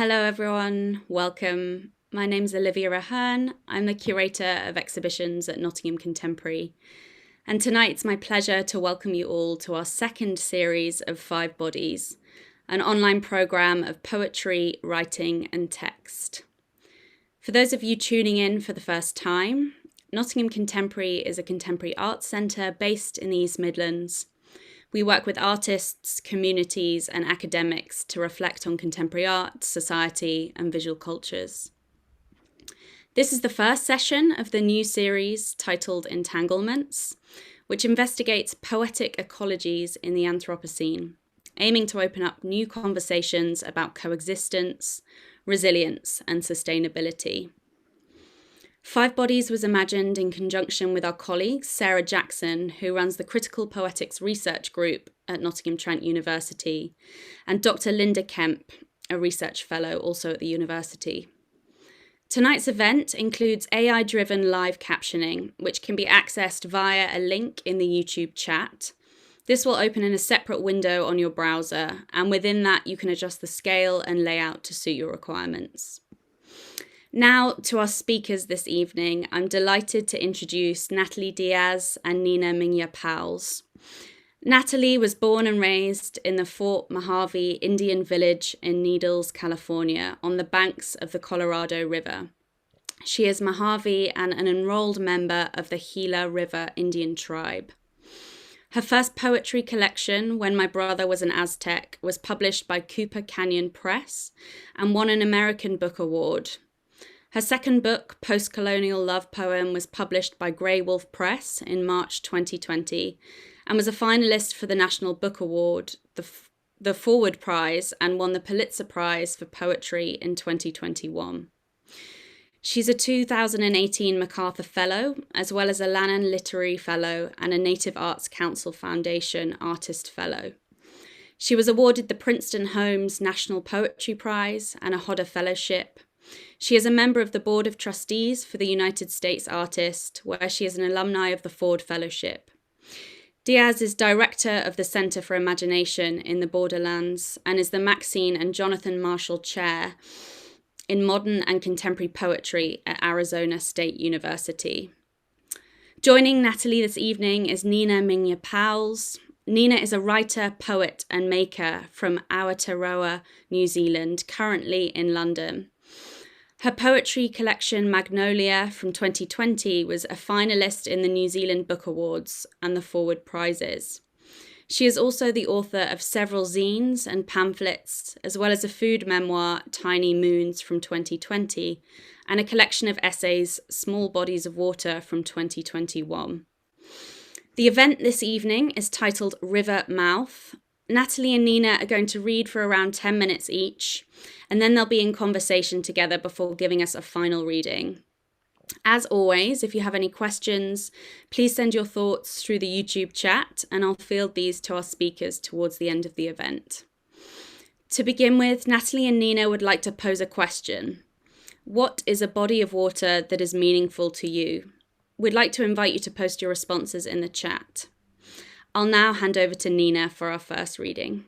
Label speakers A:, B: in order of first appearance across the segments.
A: Hello everyone, welcome. My name's Olivia Ahern. I'm the curator of exhibitions at Nottingham Contemporary. And tonight it's my pleasure to welcome you all to our second series of Five Bodies, an online programme of poetry, writing and text. For those of you tuning in for the first time, Nottingham Contemporary is a contemporary arts centre based in the East Midlands. We work with artists, communities and academics to reflect on contemporary art, society and visual cultures. This is the first session of the new series titled Entanglements, which investigates poetic ecologies in the Anthropocene, aiming to open up new conversations about coexistence, resilience and sustainability. Five Bodies was imagined in conjunction with our colleague Sarah Jackson, who runs the Critical Poetics Research Group at Nottingham Trent University, and Dr. Linda Kemp, a research fellow also at the university. Tonight's event includes AI-driven live captioning, which can be accessed via a link in the YouTube chat. This will open in a separate window on your browser, and within that you can adjust the scale and layout to suit your requirements. Now to our speakers this evening, I'm delighted to introduce Natalie Diaz and Mingya Powles. Natalie was born and raised in the Fort Mojave Indian village in Needles, California, on the banks of the Colorado River. She is Mojave and an enrolled member of the Gila River Indian tribe. Her first poetry collection, When My Brother Was an Aztec, was published by Cooper Canyon Press and won an American Book Award. Her second book, Postcolonial Love Poem, was published by Graywolf Press in March 2020 and was a finalist for the National Book Award, the Forward Prize, and won the Pulitzer Prize for Poetry in 2021. She's a 2018 MacArthur Fellow, as well as a Lannan Literary Fellow and a Native Arts Council Foundation Artist Fellow. She was awarded the Princeton Holmes National Poetry Prize and a Hodder Fellowship. She is a member of the Board of Trustees for the United States Artist, where she is an alumni of the Ford Fellowship. Diaz is director of the Center for Imagination in the Borderlands and is the Maxine and Jonathan Marshall Chair in Modern and Contemporary Poetry at Arizona State University. Joining Natalie this evening is Mingya Powles. Nina is a writer, poet and maker from Aotearoa, New Zealand, currently in London. Her poetry collection, Magnolia, from 2020, was a finalist in the New Zealand Book Awards and the Forward Prizes. She is also the author of several zines and pamphlets, as well as a food memoir, Tiny Moons, from 2020, and a collection of essays, Small Bodies of Water, from 2021. The event this evening is titled River Mouth. Natalie and Nina are going to read for around 10 minutes each, and then they'll be in conversation together before giving us a final reading. As always, if you have any questions, please send your thoughts through the YouTube chat, and I'll field these to our speakers towards the end of the event. To begin with, Natalie and Nina would like to pose a question. What is a body of water that is meaningful to you? We'd like to invite you to post your responses in the chat. I'll now hand over to Nina for our first reading.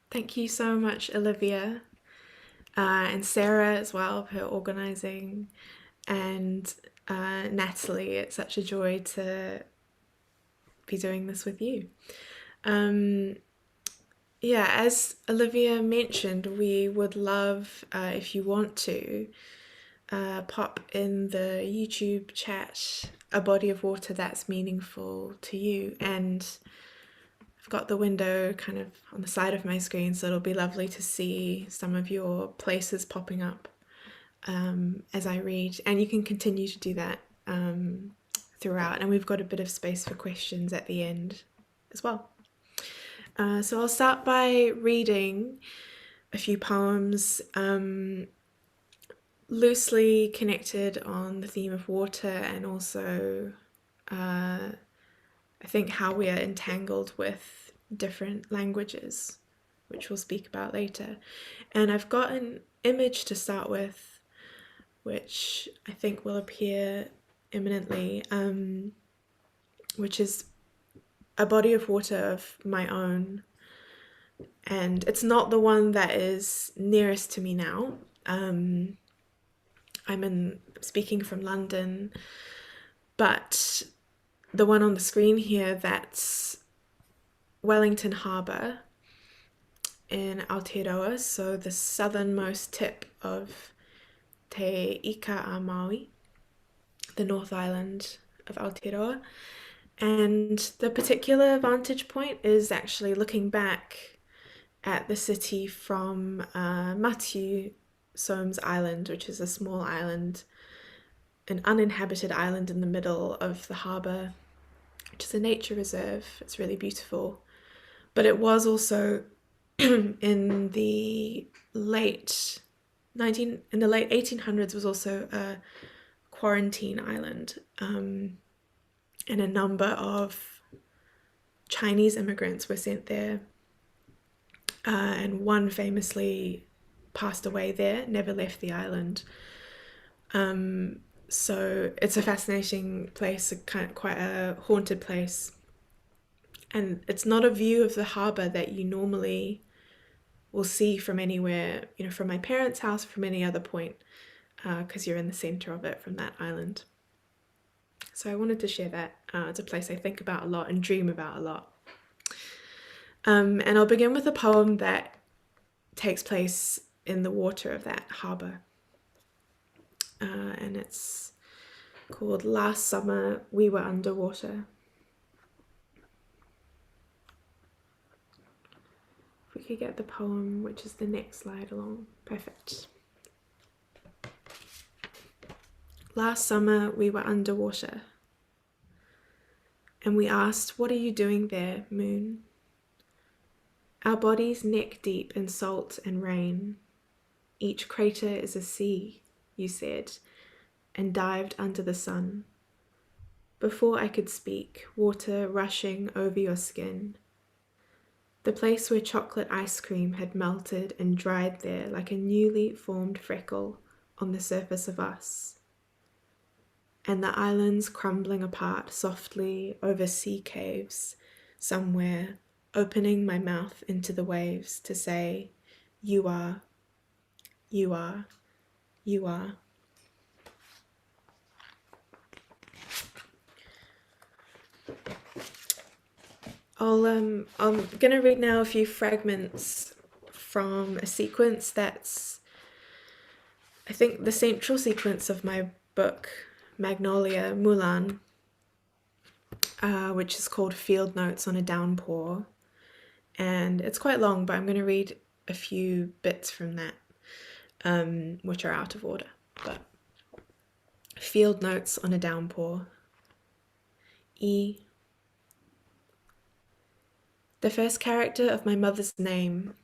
B: Thank you so much, Olivia, and Sarah as well for organising, and Natalie. It's such a joy to be doing this with you. As Olivia mentioned, we would love, if you want to, pop in the YouTube chat a body of water that's meaningful to you. And I've got the window kind of on the side of my screen, so it'll be lovely to see some of your places popping up as I read. And you can continue to do that throughout. And we've got a bit of space for questions at the end as well. So I'll start by reading a few poems loosely connected on the theme of water, and also I think how we are entangled with different languages, which we'll speak about later. And I've got an image to start with, which I think will appear imminently, which is a body of water of my own, and it's not the one that is nearest to me now. I'm speaking from London, but the one on the screen here, that's Wellington Harbour in Aotearoa, so the southernmost tip of Te Ika a Maui, the North Island of Aotearoa. And the particular vantage point is actually looking back at the city from Matiu Soames Island, which is a small island, an uninhabited island in the middle of the harbour, which is a nature reserve. It's really beautiful. But it was also in the late 1800s was also a quarantine island, and a number of Chinese immigrants were sent there, and one famously passed away there, never left the island. So it's a fascinating place, quite a haunted place. And it's not a view of the harbour that you normally will see from anywhere, from my parents' house, from any other point, because you're in the centre of it from that island. So I wanted to share that. It's a place I think about a lot and dream about a lot. And I'll begin with a poem that takes place in the water of that harbour. And it's called Last Summer We Were Underwater. If we could get the poem, which is the next slide along. Perfect. Last summer we were underwater, and we asked, "What are you doing there, moon?" Our bodies neck deep in salt and rain. Each crater is a sea, you said, and dived under the sun. Before I could speak, water rushing over your skin. The place where chocolate ice cream had melted and dried there like a newly formed freckle on the surface of us. And the islands crumbling apart softly over sea caves somewhere, opening my mouth into the waves to say, "You are, you are, you are." I'm going to read now a few fragments from a sequence that's, I think, the central sequence of my book, Magnolia Mulan, which is called Field Notes on a Downpour. And it's quite long, but I'm going to read a few bits from that, which are out of order. But Field Notes on a Downpour. E. The first character of my mother's name,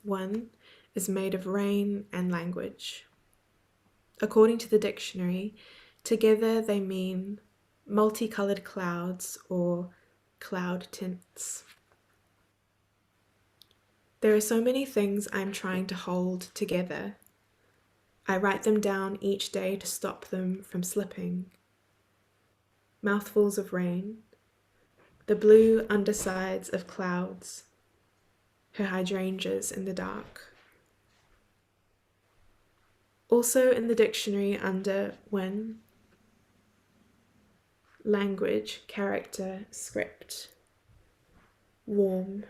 B: 1, is made of rain and language. According to the dictionary, together they mean multicolored clouds or cloud tints. There are so many things I'm trying to hold together. I write them down each day to stop them from slipping. Mouthfuls of rain, the blue undersides of clouds, her hydrangeas in the dark. Also in the dictionary under when, language, character, script. Warm,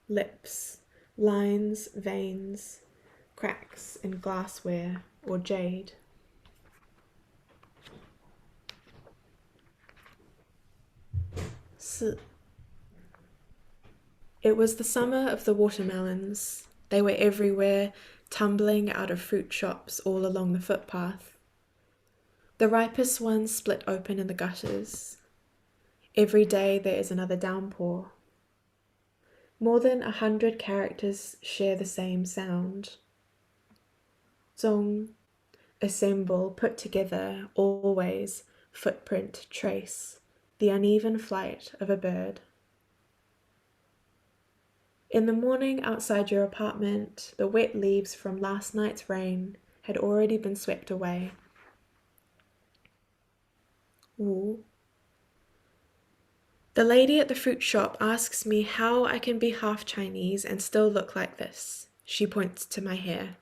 B: lips, lines, veins, cracks in glassware or jade. It was the summer of the watermelons. They were everywhere, tumbling out of fruit shops all along the footpath. The ripest ones split open in the gutters. Every day there is another downpour. More than 100 characters share the same sound. Zong, assemble, put together, always, footprint, trace, the uneven flight of a bird. In the morning outside your apartment, the wet leaves from last night's rain had already been swept away. Wu. The lady at the fruit shop asks me how I can be half Chinese and still look like this. She points to my hair.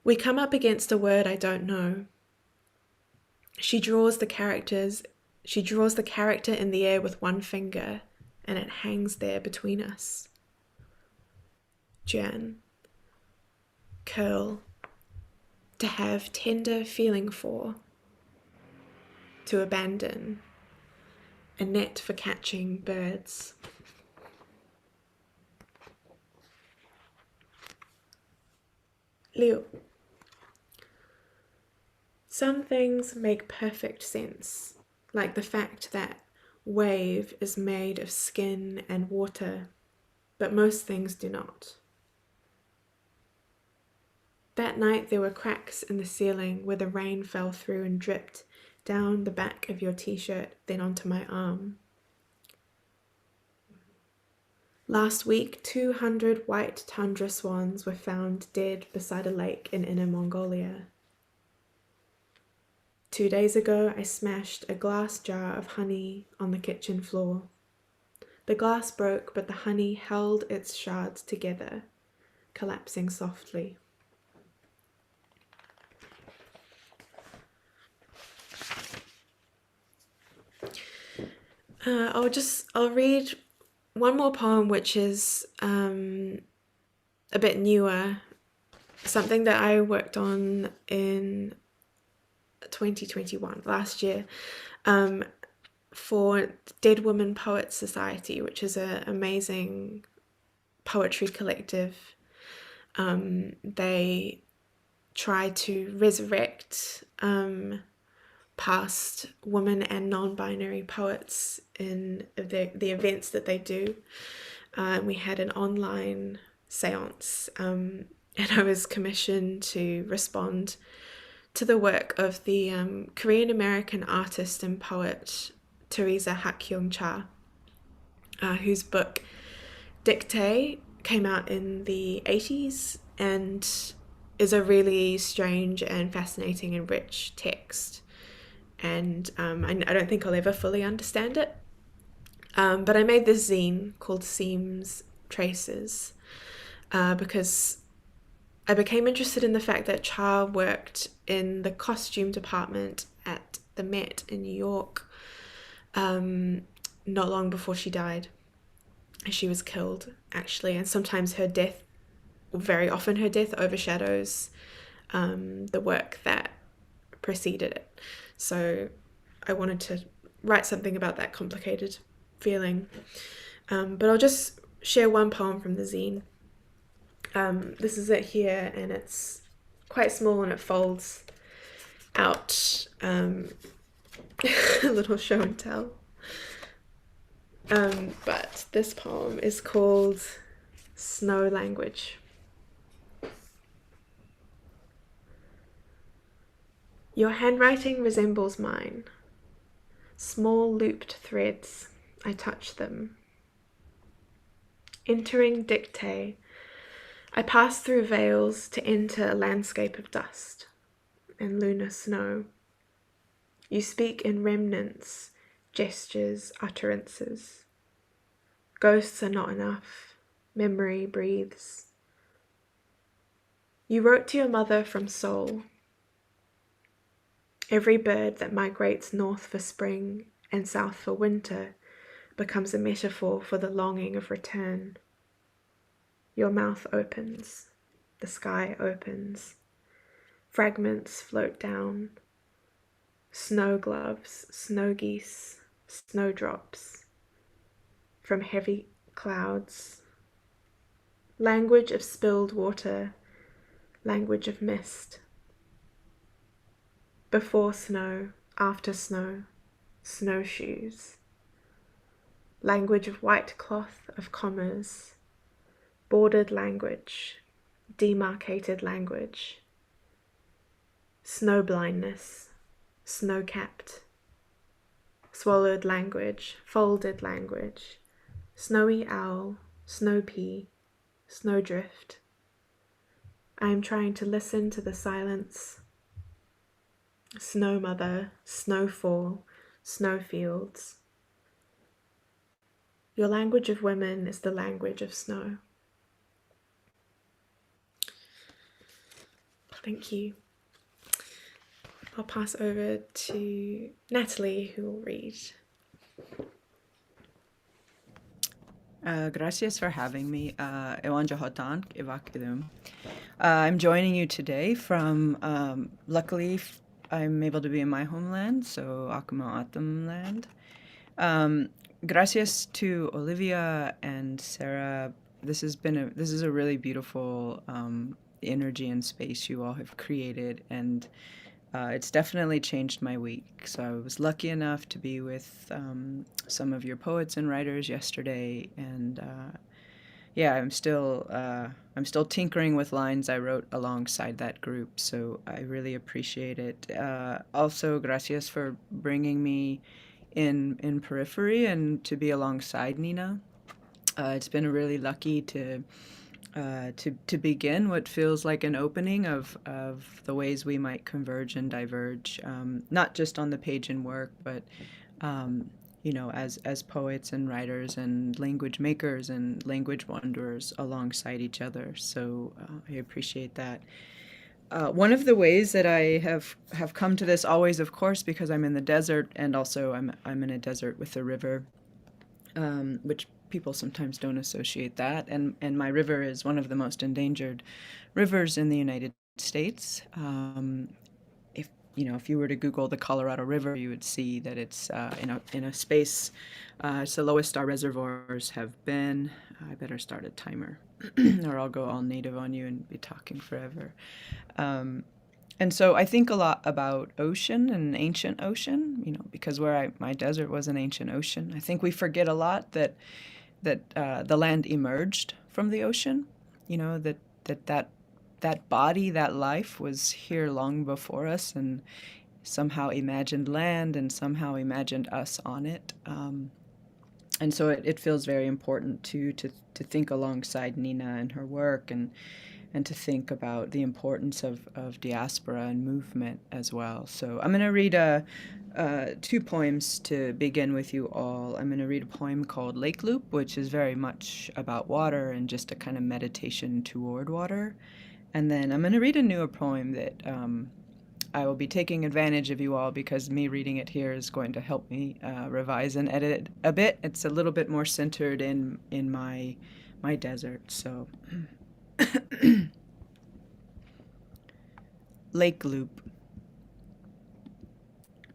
B: We come up against a word I don't know. She draws the character in the air with one finger, and it hangs there between us. Jan. Curl. To have tender feeling for. To abandon. A net for catching birds. Liu. Some things make perfect sense, like the fact that wave is made of skin and water, but most things do not. That night there were cracks in the ceiling where the rain fell through and dripped down the back of your t-shirt, then onto my arm. Last week, 200 white tundra swans were found dead beside a lake in Inner Mongolia. 2 days ago, I smashed a glass jar of honey on the kitchen floor. The glass broke, but the honey held its shards together, collapsing softly. I'll read one more poem, which is a bit newer, something that I worked on in 2021, last year, for Dead Women Poets Society, which is an amazing poetry collective. They try to resurrect past women and non-binary poets in the events that they do. We had an online seance, and I was commissioned to respond to the work of the Korean American artist and poet Teresa Hak-Kyung Cha, whose book Dictate came out in the 80s and is a really strange and fascinating and rich text. And I don't think I'll ever fully understand it. But I made this zine called Seams Traces because I became interested in the fact that Cha worked in the costume department at the Met in New York not long before she died. She was killed, actually, and sometimes her death, very often her death, overshadows the work that preceded it. So I wanted to write something about that complicated feeling. But I'll just share one poem from the zine. This is it here, and it's quite small and it folds out, a little show and tell. But this poem is called Snow Language. Your handwriting resembles mine. Small looped threads, I touch them. Entering Dictate, I pass through veils to enter a landscape of dust and lunar snow. You speak in remnants, gestures, utterances. Ghosts are not enough. Memory breathes. You wrote to your mother from Seoul. Every bird that migrates north for spring and south for winter becomes a metaphor for the longing of return. Your mouth opens. The sky opens. Fragments float down. Snow gloves, snow geese, snowdrops from heavy clouds. Language of spilled water, language of mist. Before snow, after snow, snowshoes. Language of white cloth, of commas. Bordered language, demarcated language. Snow blindness, snow-capped. Swallowed language, folded language. Snowy owl, snow pea, snowdrift. I am trying to listen to the silence. Snow mother, snowfall, snowfields. Your language of women is the language of snow. Thank you. I'll pass over to Natalie, who will read.
C: Gracias for having me. I'm joining you today from, luckily, I'm able to be in my homeland, so Akama Atam land. Gracias to Olivia and Sarah. This is a really beautiful energy and space you all have created, and it's definitely changed my week. So I was lucky enough to be with some of your poets and writers yesterday, and yeah, I'm still tinkering with lines I wrote alongside that group. So I really appreciate it. Also, gracias for bringing me in periphery and to be alongside Nina. It's been really lucky to begin what feels like an opening of the ways we might converge and diverge, not just on the page and work, but as poets and writers and language makers and language wanderers alongside each other. So I appreciate that. One of the ways that I have come to this, always, of course, because I'm in the desert, and also I'm in a desert with a river, which people sometimes don't associate that. And my river is one of the most endangered rivers in the United States. If you were to Google the Colorado River, you would see that it's in a space. It's the lowest our reservoirs have been. I better start a timer, or I'll go all native on you and be talking forever. And so I think a lot about ocean and ancient ocean, because my desert was an ancient ocean. I think we forget a lot that the land emerged from the ocean, that body, that life was here long before us and somehow imagined land and somehow imagined us on it. And so it feels very important to think alongside Nina and her work, and to think about the importance of diaspora and movement as well. So I'm going to read two poems to begin with you all. I'm going to read a poem called Lake Loop, which is very much about water and just a kind of meditation toward water. And then I'm going to read a newer poem that I will be taking advantage of you all, because me reading it here is going to help me revise and edit it a bit. It's a little bit more centered in my desert. So Lake Loop.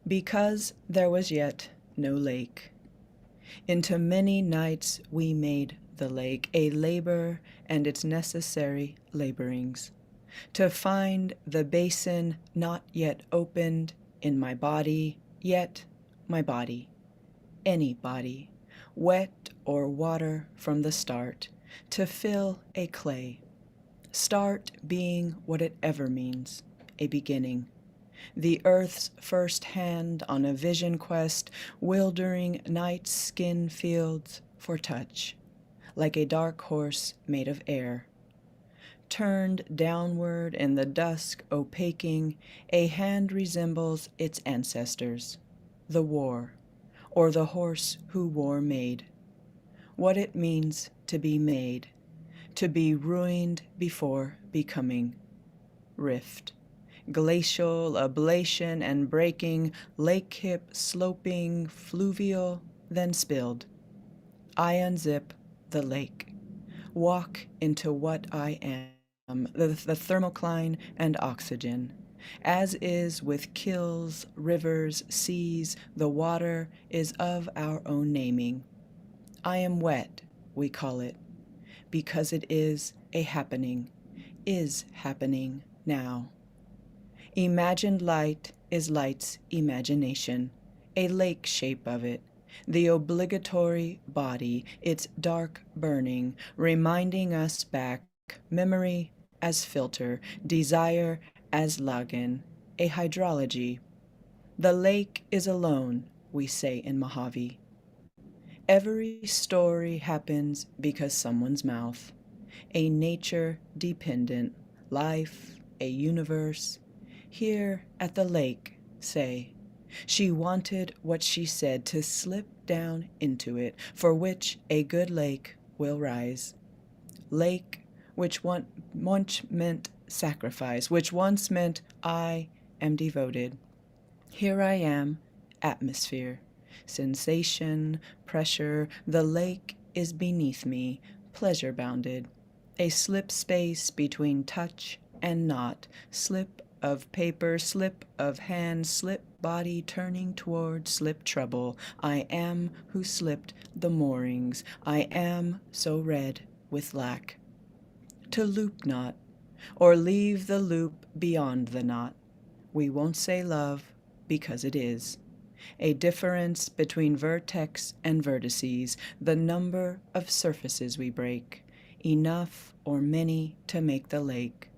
C: Because there was yet no lake, into many nights we made the lake a labor and its necessary laborings, to find the basin not yet opened in my body, yet my body, any body, wet or water from the start, to fill a clay. Start being what it ever means, a beginning. The earth's first hand on a vision quest, wildering night skin fields for touch, like a dark horse made of air. Turned downward in the dusk opaquing, a hand resembles its ancestors, the war, or the horse who war made. What it means to be made, to be ruined before becoming. Rift, glacial ablation and breaking, lake hip sloping, fluvial, then spilled. I unzip the lake, walk into what I am, the thermocline and oxygen. As is with kills, rivers, seas, the water is of our own naming. I am wet, we call it, because it is a happening, is happening now. Imagined light is light's imagination, a lake shape of it, the obligatory body, its dark burning, reminding us back, memory as filter, desire as login, a hydrology. The lake is alone, we say in Mojave. Every story happens because someone's mouth, a nature-dependent life, a universe. Here at the lake, say, She wanted what she said to slip down into it, for which a good lake will rise. Lake, which once meant sacrifice, which once meant I am devoted. Here I am, atmosphere, sensation, pressure, the lake is beneath me, pleasure bounded, a slip space between touch and not, slip of paper, slip of hand, slip body turning toward slip trouble. I am who slipped the moorings, I am so red with lack. To loop not, or leave the loop beyond the knot. We won't say love, because it is. A difference between vertex and vertices, the number of surfaces we break, enough or many to make the lake.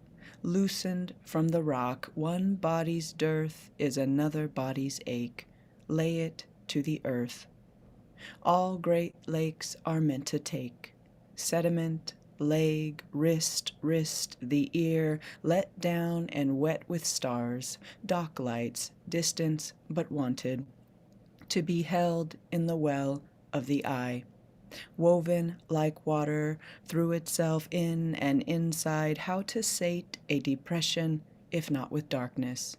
C: Loosened from the rock, one body's dearth is another body's ache. Lay it to the earth. All great lakes are meant to take. Sediment, leg, wrist, the ear, let down and wet with stars, dock lights, distance but wanted, to be held in the well of the eye, woven like water through itself in and inside, how to sate a depression if not with darkness,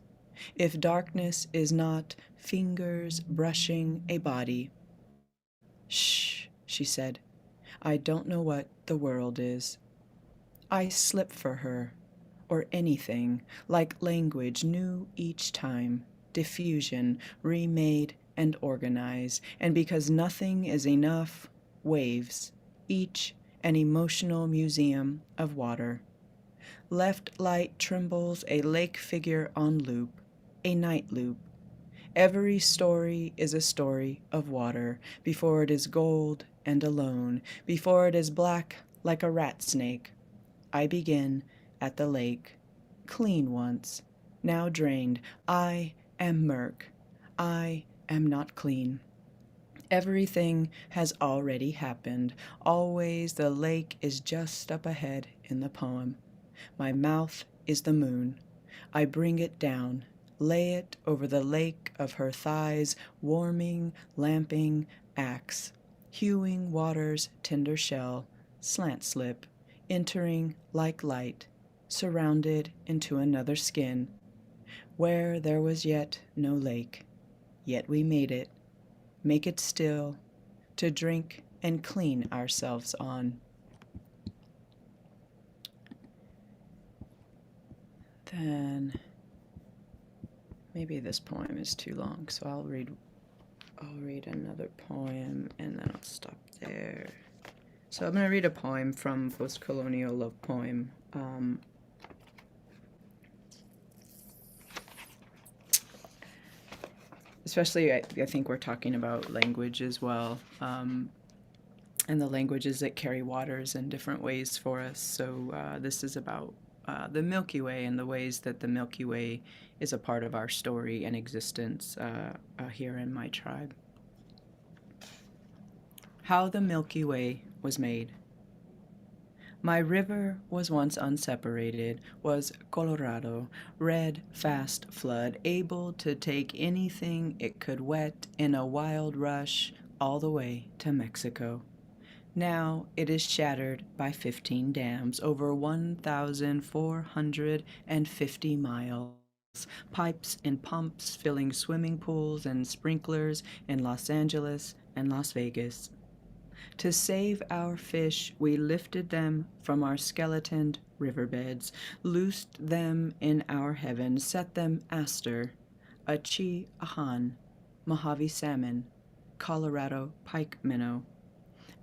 C: if darkness is not fingers brushing a body. Shh, she said. I don't know what the world is. I slip for her, or anything, like language new each time, diffusion, remade and organized, and because nothing is enough, waves, each an emotional museum of water. Left light trembles a lake figure on loop, a night loop. Every story is a story of water, before it is gold and alone, before it is black like a rat snake. I begin at the lake, clean once, now drained. I am murk. I am not clean. Everything has already happened. Always the lake is just up ahead in the poem. My mouth is the moon. I bring it down, lay it over the lake of her thighs, warming, lamping, axe, hewing water's tender shell, slant slip, entering like light, surrounded into another skin, where there was yet no lake. Yet we made it, make it still, to drink and clean ourselves on. Then maybe this poem is too long, so I'll read another poem and then I'll stop there. So I'm going to read a poem from Postcolonial Love Poem. Especially, I think we're talking about language as well, and the languages that carry waters in different ways for us. So this is about the Milky Way and the ways that the Milky Way is a part of our story and existence here in my tribe. How the Milky Way was made. My river was once unseparated, was Colorado, red, fast flood, able to take anything it could wet in a wild rush all the way to Mexico. Now it is shattered by 15 dams over 1,450 miles, pipes and pumps filling swimming pools and sprinklers in Los Angeles and Las Vegas. To save our fish, we lifted them from our skeletoned riverbeds, loosed them in our heaven, set them aster, ahan, Mojave salmon, Colorado pike minnow.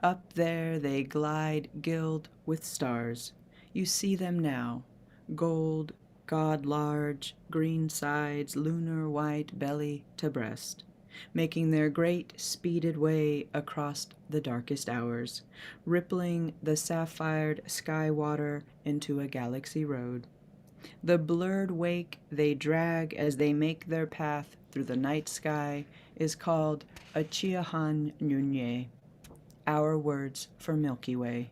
C: Up there they glide gilled with stars. You see them now, gold, god large, green sides, lunar white belly to breast, making their great speeded way across the darkest hours, rippling the sapphired sky water into a galaxy road. The blurred wake they drag as they make their path through the night sky is called a Chiahan Nunye, our words for Milky Way.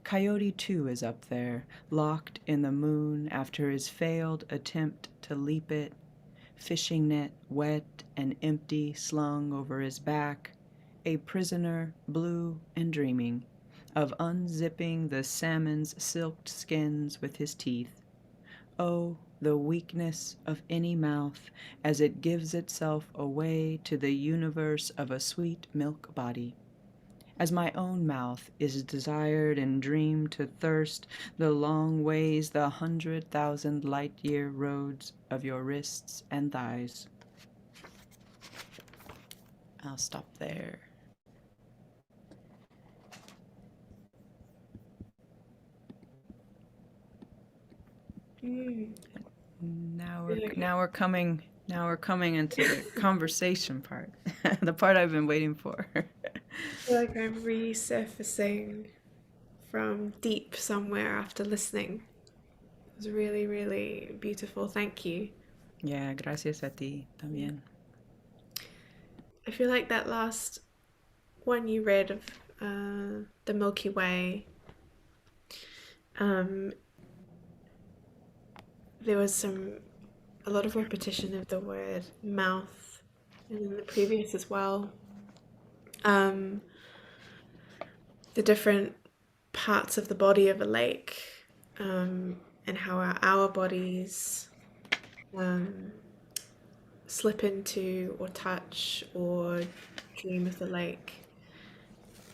C: Coyote too is up there, locked in the moon after his failed attempt to leap it, fishing net wet and empty slung over his back, a prisoner blue and dreaming of unzipping the salmon's silked skins with his teeth. Oh, the weakness of any mouth as it gives itself away to the universe of a sweet milk body. As my own mouth is desired and dreamed to thirst the long ways, the 100,000 light-year roads of your wrists and thighs. I'll stop there. Now we're coming into the conversation part, the part I've been waiting for.
B: I feel like I'm resurfacing from deep somewhere after listening. It was really, really beautiful. Thank you.
C: Yeah, gracias a ti también.
B: I feel like that last one you read of the Milky Way, there was a lot of repetition of the word mouth, and in the previous as well. The different parts of the body of a lake, and how our bodies slip into or touch or dream of the lake.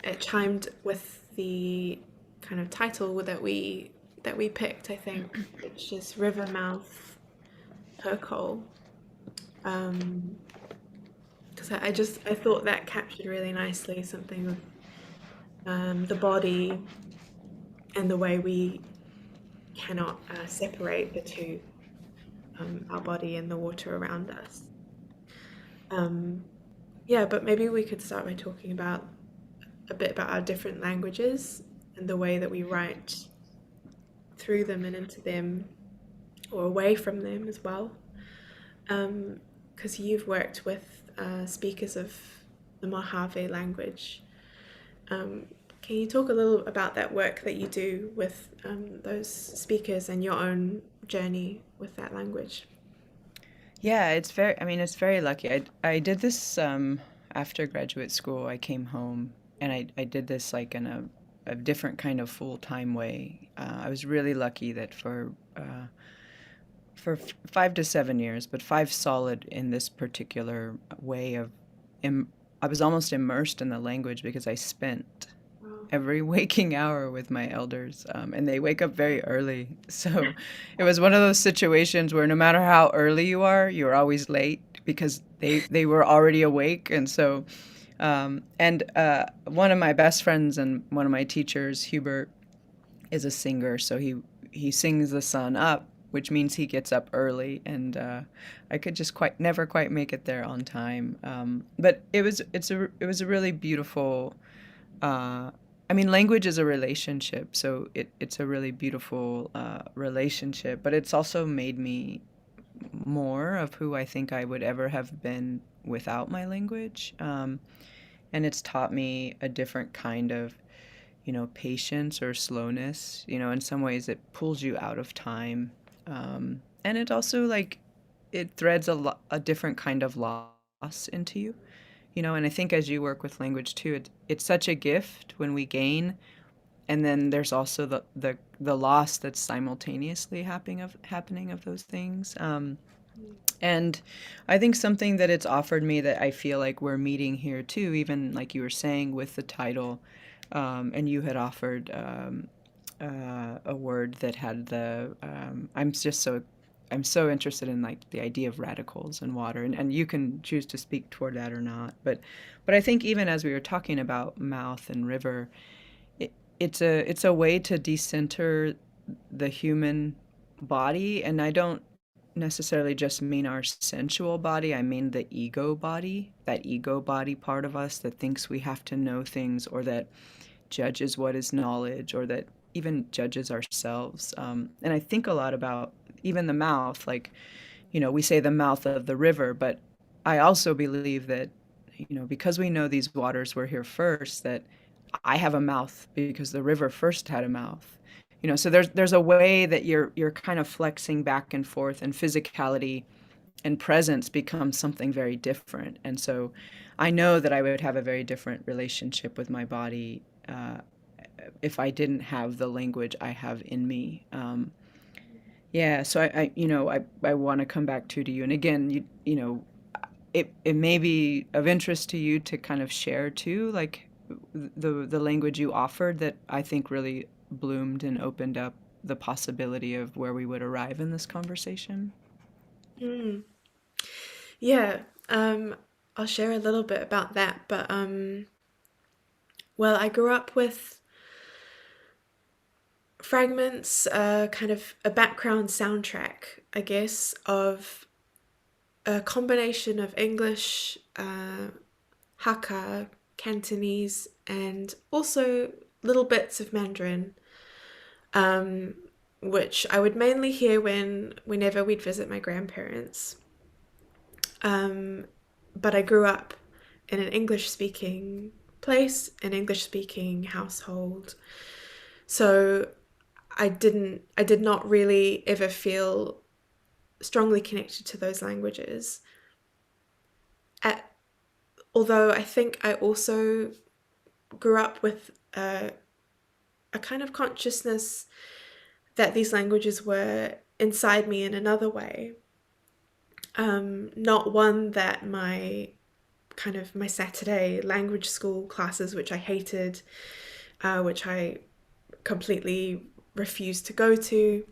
B: It chimed with the kind of title that we picked, I think, which is River Mouth Percol. Because I thought that captured really nicely something of the body and the way we cannot separate the two, our body and the water around us. Yeah, but maybe we could start by talking a bit about our different languages and the way that we write through them and into them, or away from them as well. Because you've worked with speakers of the Mojave language. Can you talk a little about that work that you do with those speakers and your own journey with that language?
C: Yeah, it's very lucky. I did this after graduate school. I came home and I did this like in a different kind of full-time way. I was really lucky that for 5 to 7 years, but 5 solid in this particular way of, I was almost immersed in the language because I spent every waking hour with my elders, and they wake up very early. So it was one of those situations where no matter how early you're always late because they were already awake. And so, one of my best friends and one of my teachers, Hubert, is a singer. So he sings the sun up, which means he gets up early, and I could just never quite make it there on time. But it was a really beautiful. Language is a relationship, so it's a really beautiful relationship. But it's also made me more of who I think I would ever have been without my language, and it's taught me a different kind of, patience or slowness. In some ways, it pulls you out of time. And it also it threads a different kind of loss into you, and I think as you work with language too, it's such a gift when we gain, and then there's also the loss that's simultaneously happening of those things. And I think something that it's offered me that I feel like we're meeting here too, even like you were saying with the title, and you had offered a word that had the I'm so interested in the idea of radicals and water, and you can choose to speak toward that or not, but I think even as we were talking about mouth and river, it's a way to decenter the human body, and I don't necessarily just mean our sensual body. I mean the ego body, that ego body part of us that thinks we have to know things, or that judges what is knowledge, or that even judges ourselves. And I think a lot about even the mouth, we say the mouth of the river, but I also believe that, because we know these waters were here first, that I have a mouth because the river first had a mouth. So there's a way that you're kind of flexing back and forth, and physicality and presence becomes something very different. And so I know that I would have a very different relationship with my body if I didn't have the language I have in me. Yeah, so I want to come back to you. And again, it may be of interest to you to kind of share too, like the language you offered that I think really bloomed and opened up the possibility of where we would arrive in this conversation.
B: Mm. Yeah, I'll share a little bit about that, but well, I grew up with fragments, kind of a background soundtrack, I guess, of a combination of English, Hakka, Cantonese, and also little bits of Mandarin, um, which I would mainly hear whenever we'd visit my grandparents. But I grew up in an English speaking place, an English speaking household. So I did not really ever feel strongly connected to those languages. At, although I think I also grew up with a kind of consciousness that these languages were inside me in another way. Not one that my Saturday language school classes, which I hated, which I completely refused to go to,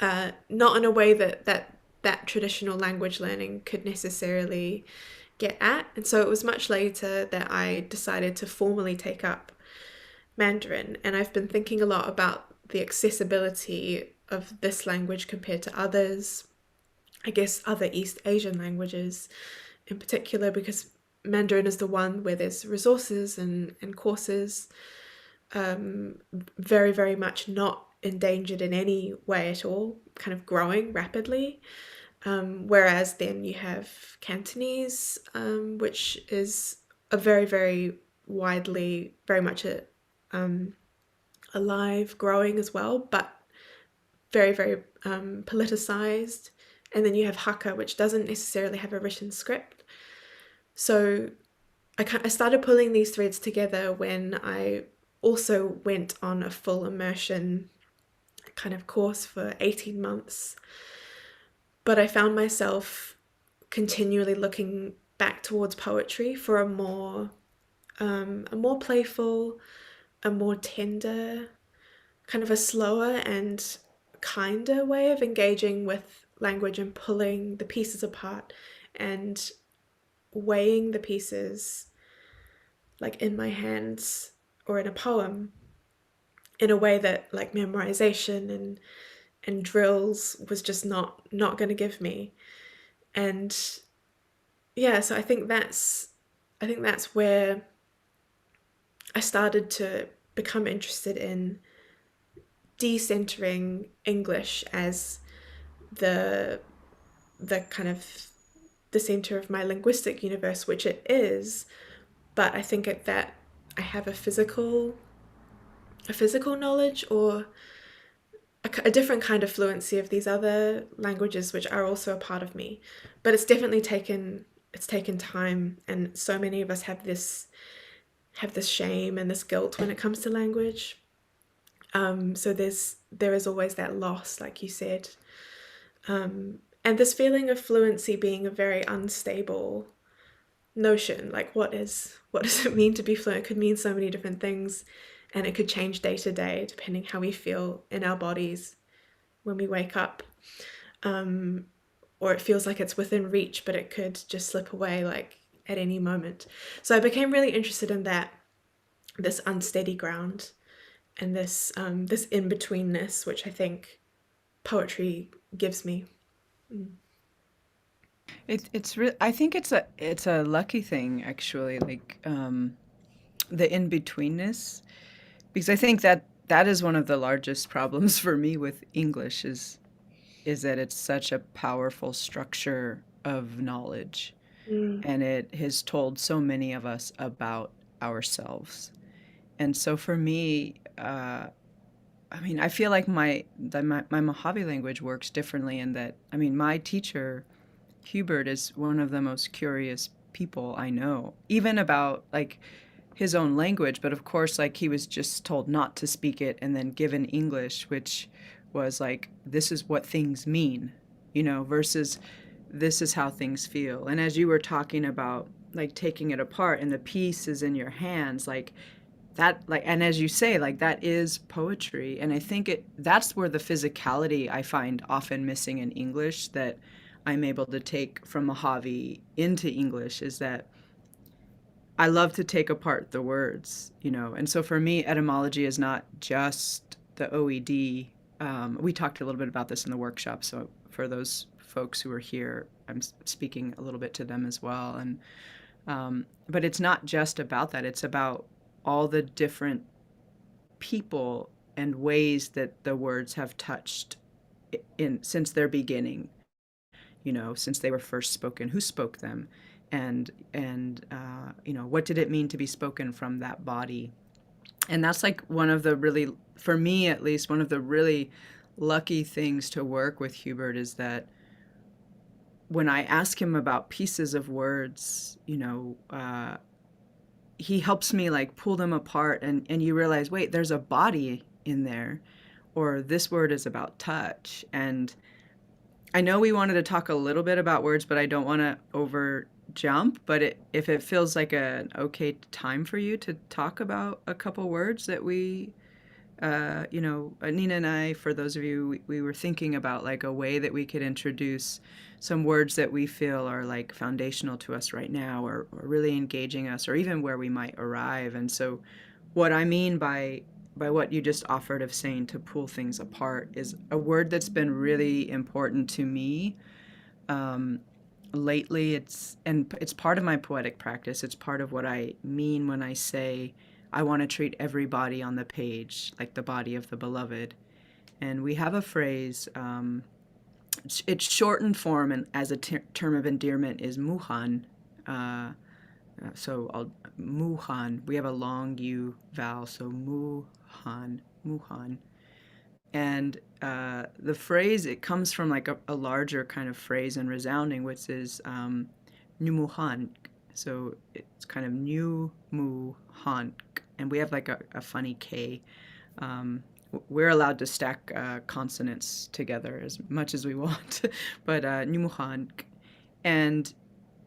B: not in a way that traditional language learning could necessarily get at. And so it was much later that I decided to formally take up Mandarin. And I've been thinking a lot about the accessibility of this language compared to others, I guess other East Asian languages in particular, because Mandarin is the one where there's resources and courses, very, very much not endangered in any way at all, kind of growing rapidly. Whereas then you have Cantonese, which is a very, very widely, very much alive, growing as well, but very, very politicized. And then you have Hakka, which doesn't necessarily have a written script. So I started pulling these threads together when I also went on a full immersion kind of course for 18 months. But I found myself continually looking back towards poetry for a more playful, a more tender, kind of a slower and kinder way of engaging with language and pulling the pieces apart and weighing the pieces like in my hands or in a poem in a way that like memorization and drills was just not going to give me. And yeah, so I think that's where I started to become interested in decentering English as the kind of the center of my linguistic universe, which it is, but I think that I have a physical knowledge or a different kind of fluency of these other languages, which are also a part of me. But it's definitely taken time, and so many of us have this shame and this guilt when it comes to language. So there is always that loss, like you said, and this feeling of fluency being a very unstable notion. Like what does it mean to be fluent? It could mean so many different things, and it could change day to day depending how we feel in our bodies when we wake up. Or it feels like it's within reach, but it could just slip away like at any moment. So I became really interested in this unsteady ground and this in-betweenness, which I think poetry gives me.
C: I think it's a lucky thing actually, like the in-betweenness, because I think that is one of the largest problems for me with English is that it's such a powerful structure of knowledge,
B: Mm.
C: and it has told so many of us about ourselves. And so for me, I mean, I feel like my Mojave language works differently in that, I mean, my teacher Hubert is one of the most curious people I know, even about like his own language. But of course, like he was just told not to speak it and then given English, which was like, this is what things mean, versus this is how things feel. And as you were talking about like taking it apart and the piece is in your hands, like that, like, and as you say, like that is poetry. And I think that's where the physicality I find often missing in English that I'm able to take from Mojave into English, is that I love to take apart the words, and so for me, etymology is not just the OED. We talked a little bit about this in the workshop, so for those folks who are here, I'm speaking a little bit to them as well. And but it's not just about that. It's about all the different people and ways that the words have touched since their beginning, since they were first spoken, who spoke them, and what did it mean to be spoken from that body. And that's like one of the really, for me at least, one of the really lucky things to work with Hubert is that when I ask him about pieces of words, he helps me like pull them apart, and you realize, wait, there's a body in there, or this word is about touch. And I know we wanted to talk a little bit about words, but I don't want to over jump. But if it feels like an okay time for you to talk about a couple words that we, Nina and I, for those of you, we were thinking about like a way that we could introduce some words that we feel are like foundational to us right now, or really engaging us, or even where we might arrive. And so what I mean by what you just offered of saying to pull things apart is a word that's been really important to me lately. It's part of my poetic practice. It's part of what I mean when I say I want to treat every body on the page like the body of the beloved. And we have a phrase, it's shortened form, and as a term of endearment is muhan. Muhan. We have a long U vowel, so muhan. And the phrase, it comes from like a larger kind of phrase and resounding, which is numuhan. So it's kind of new muhan, and we have like a funny K. We're allowed to stack consonants together as much as we want, but numuhan, and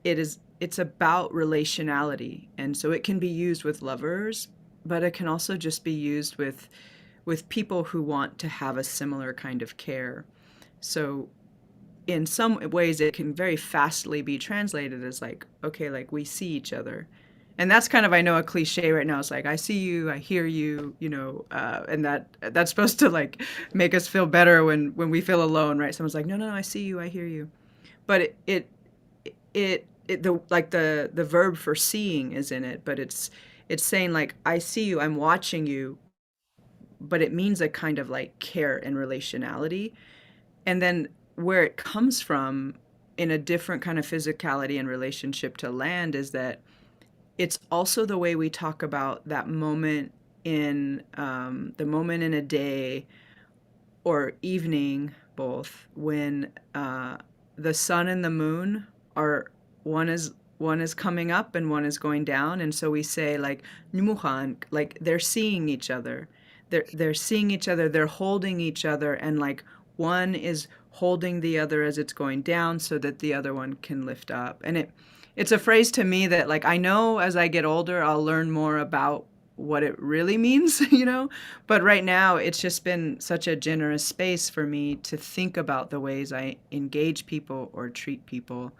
C: it's about relationality, and so it can be used with lovers, but it can also just be used with people who want to have a similar kind of care. So in some ways it can very fastly be translated as like, okay, like we see each other. And that's kind of, I know, a cliche right now. It's like, I see you, I hear you, and that's supposed to like make us feel better when we feel alone, right? Someone's like, no, I see you, I hear you. But the verb for seeing is in it, but it's saying like, I see you, I'm watching you, but it means a kind of like care and relationality. And then where it comes from in a different kind of physicality and relationship to land is that it's also the way we talk about that moment in the moment in a day or evening, both, when the sun and the moon are one is coming up and one is going down. And so we say like numuhan, like they're seeing each other. They're seeing each other, they're holding each other, and like one is holding the other as it's going down so that the other one can lift up. And it's a phrase to me that like I know as I get older I'll learn more about what it really means, but right now it's just been such a generous space for me to think about the ways I engage people or treat people.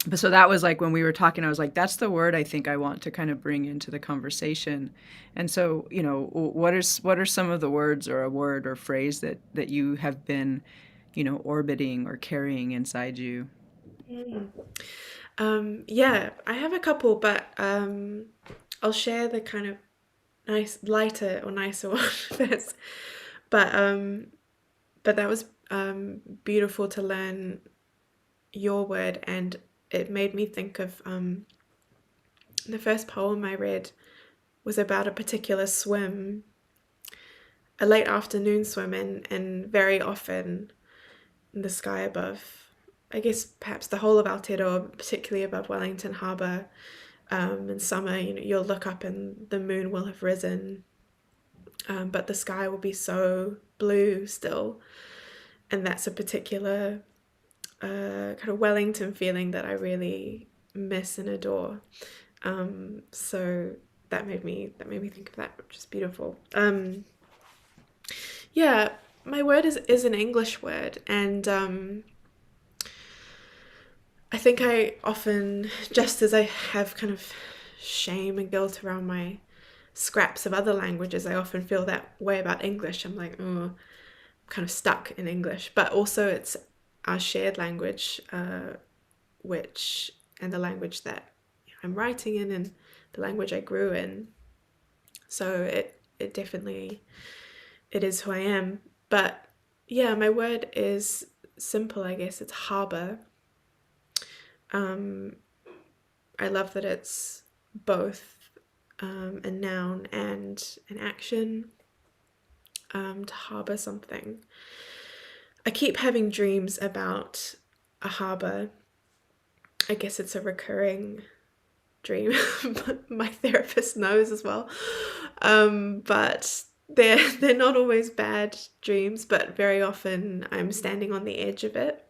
C: But so that was like when we were talking, I was like, that's the word I think I want to kind of bring into the conversation. And so, what are some of the words or a word or phrase that you have been, orbiting or carrying inside you?
B: Yeah, I have a couple, but I'll share the kind of lighter or nicer one first. But that was beautiful to learn your word, and it made me think of the first poem I read was about a particular swim, a late afternoon swim, and very often the sky above I guess perhaps the whole of Aotearoa, particularly above Wellington Harbour, in summer, you'll look up and the moon will have risen, but the sky will be so blue still. And that's a particular kind of Wellington feeling that I really miss and adore. So that made me think of that, which is beautiful. Yeah, my word is an English word, and I think I often, just as I have kind of shame and guilt around my scraps of other languages, I often feel that way about English. I'm like, oh, I'm kind of stuck in English, but also it's our shared language, and the language that I'm writing in, and the language I grew in. So it definitely, it is who I am. But yeah, my word is simple, I guess. It's harbour. I love that it's both a noun and an action, to harbour something. I keep having dreams about a harbour. I guess it's a recurring dream. My therapist knows as well. But they're not always bad dreams, but very often I'm standing on the edge of it.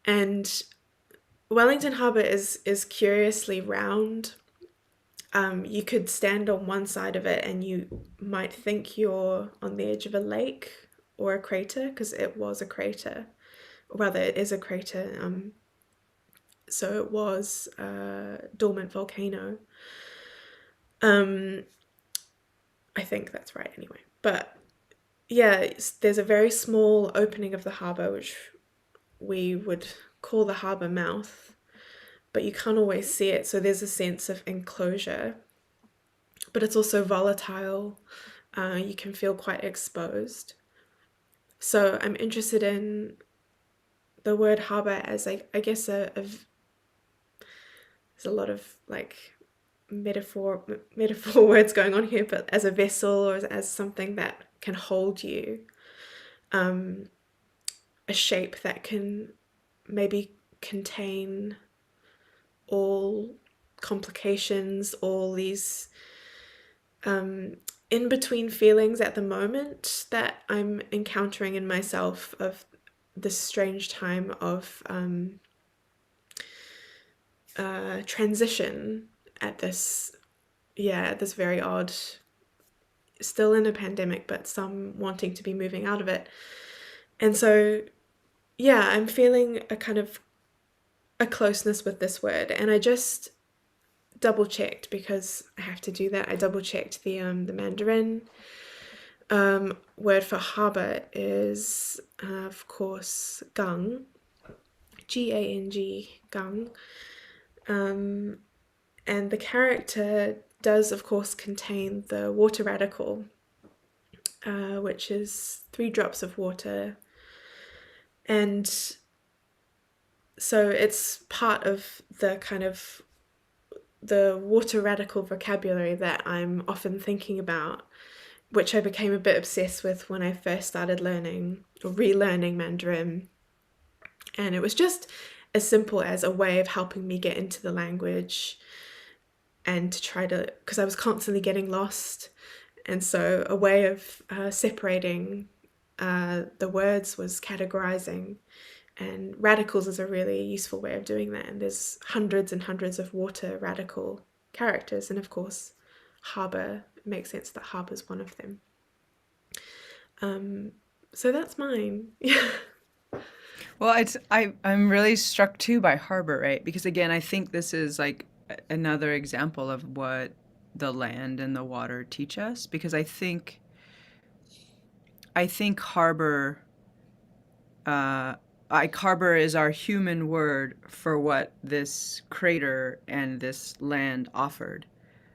B: And Wellington Harbour is curiously round. You could stand on one side of it and you might think you're on the edge of a lake or a crater, because it was a crater, or rather it is a crater. So it was a dormant volcano. I think that's right anyway. But yeah, there's a very small opening of the harbour, which we would call the harbour mouth, but you can't always see it, so there's a sense of enclosure. But it's also volatile. You can feel quite exposed. So I'm interested in the word harbour as, I guess, there's a lot of like metaphor words going on here, but as a vessel, or as something that can hold you, a shape that can maybe contain all complications, all these in-between feelings at the moment that I'm encountering in myself, of this strange time of transition at this very odd, still in a pandemic, but some wanting to be moving out of it. And so, yeah, I'm feeling a kind of a closeness with this word, and I just double checked, because I have to do that. I double checked the Mandarin word for harbour is of course gang, G-A-N-G, gang, and the character does of course contain the water radical, which is 3 drops of water, and so it's part of the kind of the water radical vocabulary that I'm often thinking about, which I became a bit obsessed with when I first started learning or relearning Mandarin. And it was just as simple as a way of helping me get into the language, and to try to, because I was constantly getting lost. And so a way of separating the words was categorizing. And radicals is a really useful way of doing that. And there's hundreds and hundreds of water radical characters. And of course, harbour, it makes sense that harbour is one of them. So that's mine. Yeah.
C: Well, I'm really struck too by harbor, right? Because again, I think this is like another example of what the land and the water teach us. Because I think harbor, harbor is our human word for what this crater and this land offered.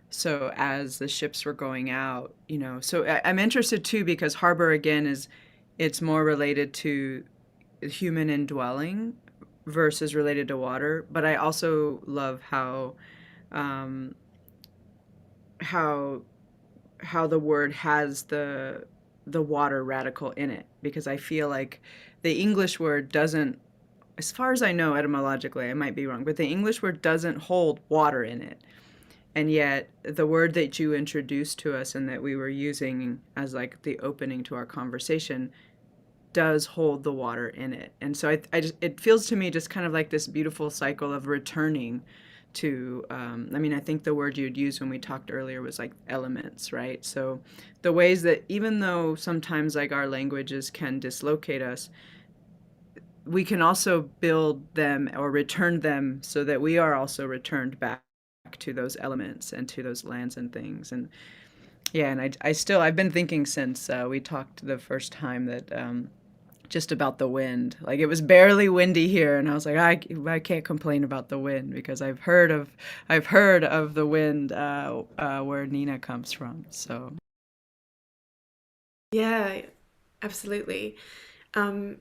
C: So as the ships were going out, so I'm interested too, because harbor again it's more related to human indwelling versus related to water. But I also love how the word has the the water radical in it, because I feel like the English word doesn't, as far as I know etymologically, I might be wrong, but the English word doesn't hold water in it. And yet the word that you introduced to us and that we were using as like the opening to our conversation does hold the water in it. And so I just, it feels to me just kind of like this beautiful cycle of returning to, I mean, I think the word you'd used when we talked earlier was like elements, right? So the ways that even though sometimes like our languages can dislocate us, we can also build them or return them so that we are also returned back to those elements and to those lands and things. And yeah, and I've been thinking since we talked the first time that just about the wind. Like, it was barely windy here, and I was like, I can't complain about the wind because I've heard of the wind where Nina comes from. So
B: Yeah, absolutely. And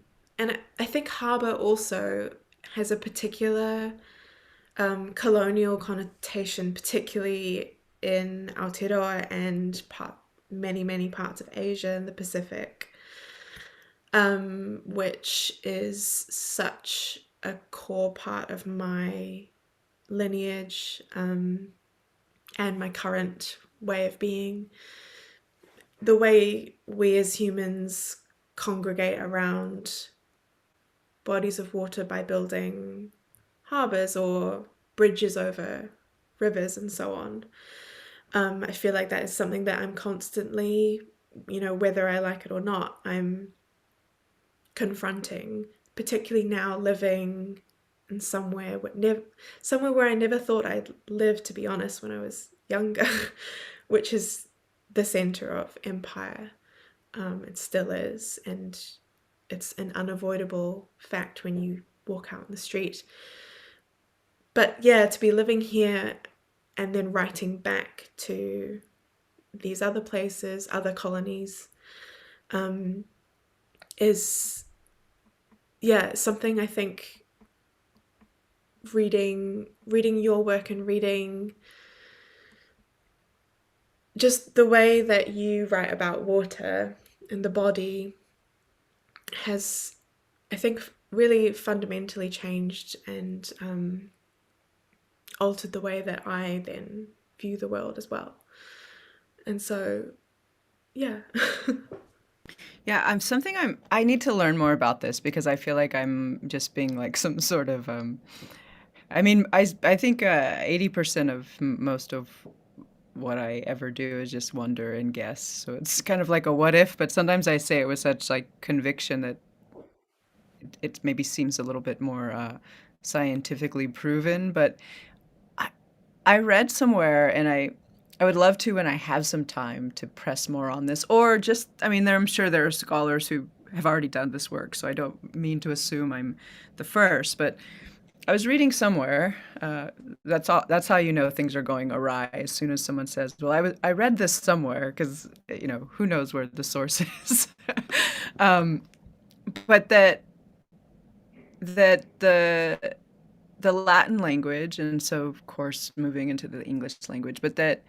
B: I think harbour also has a particular colonial connotation, particularly in Aotearoa and many parts of Asia and the Pacific, which is such a core part of my lineage and my current way of being. The way we as humans congregate around bodies of water by building harbours or bridges over rivers and so on. I feel like that is something that I'm constantly, whether I like it or not, I'm confronting, particularly now living in somewhere where I never thought I'd live, to be honest, when I was younger, which is the centre of empire. It still is, and it's an unavoidable fact when you walk out in the street. But yeah, to be living here and then writing back to these other places, other colonies, is, yeah, something I think reading your work and reading just the way that you write about water and the body has, I think, really fundamentally changed and altered the way that I then view the world as well. And so, yeah.
C: yeah, I need to learn more about this because I feel like I'm just being like some sort of I mean, I think 80% of most of what I ever do is just wonder and guess. So it's kind of like a what if, but sometimes I say it with such like conviction that it maybe seems a little bit more scientifically proven. But I read somewhere, and I would love to when I have some time to press more on this, or just, I mean, I'm sure there are scholars who have already done this work, so I don't mean to assume I'm the first, but I was reading somewhere. That's how you know things are going awry. As soon as someone says, "Well, I read this somewhere," because who knows where the source is. um, but that the Latin language, and so of course moving into the English language, but that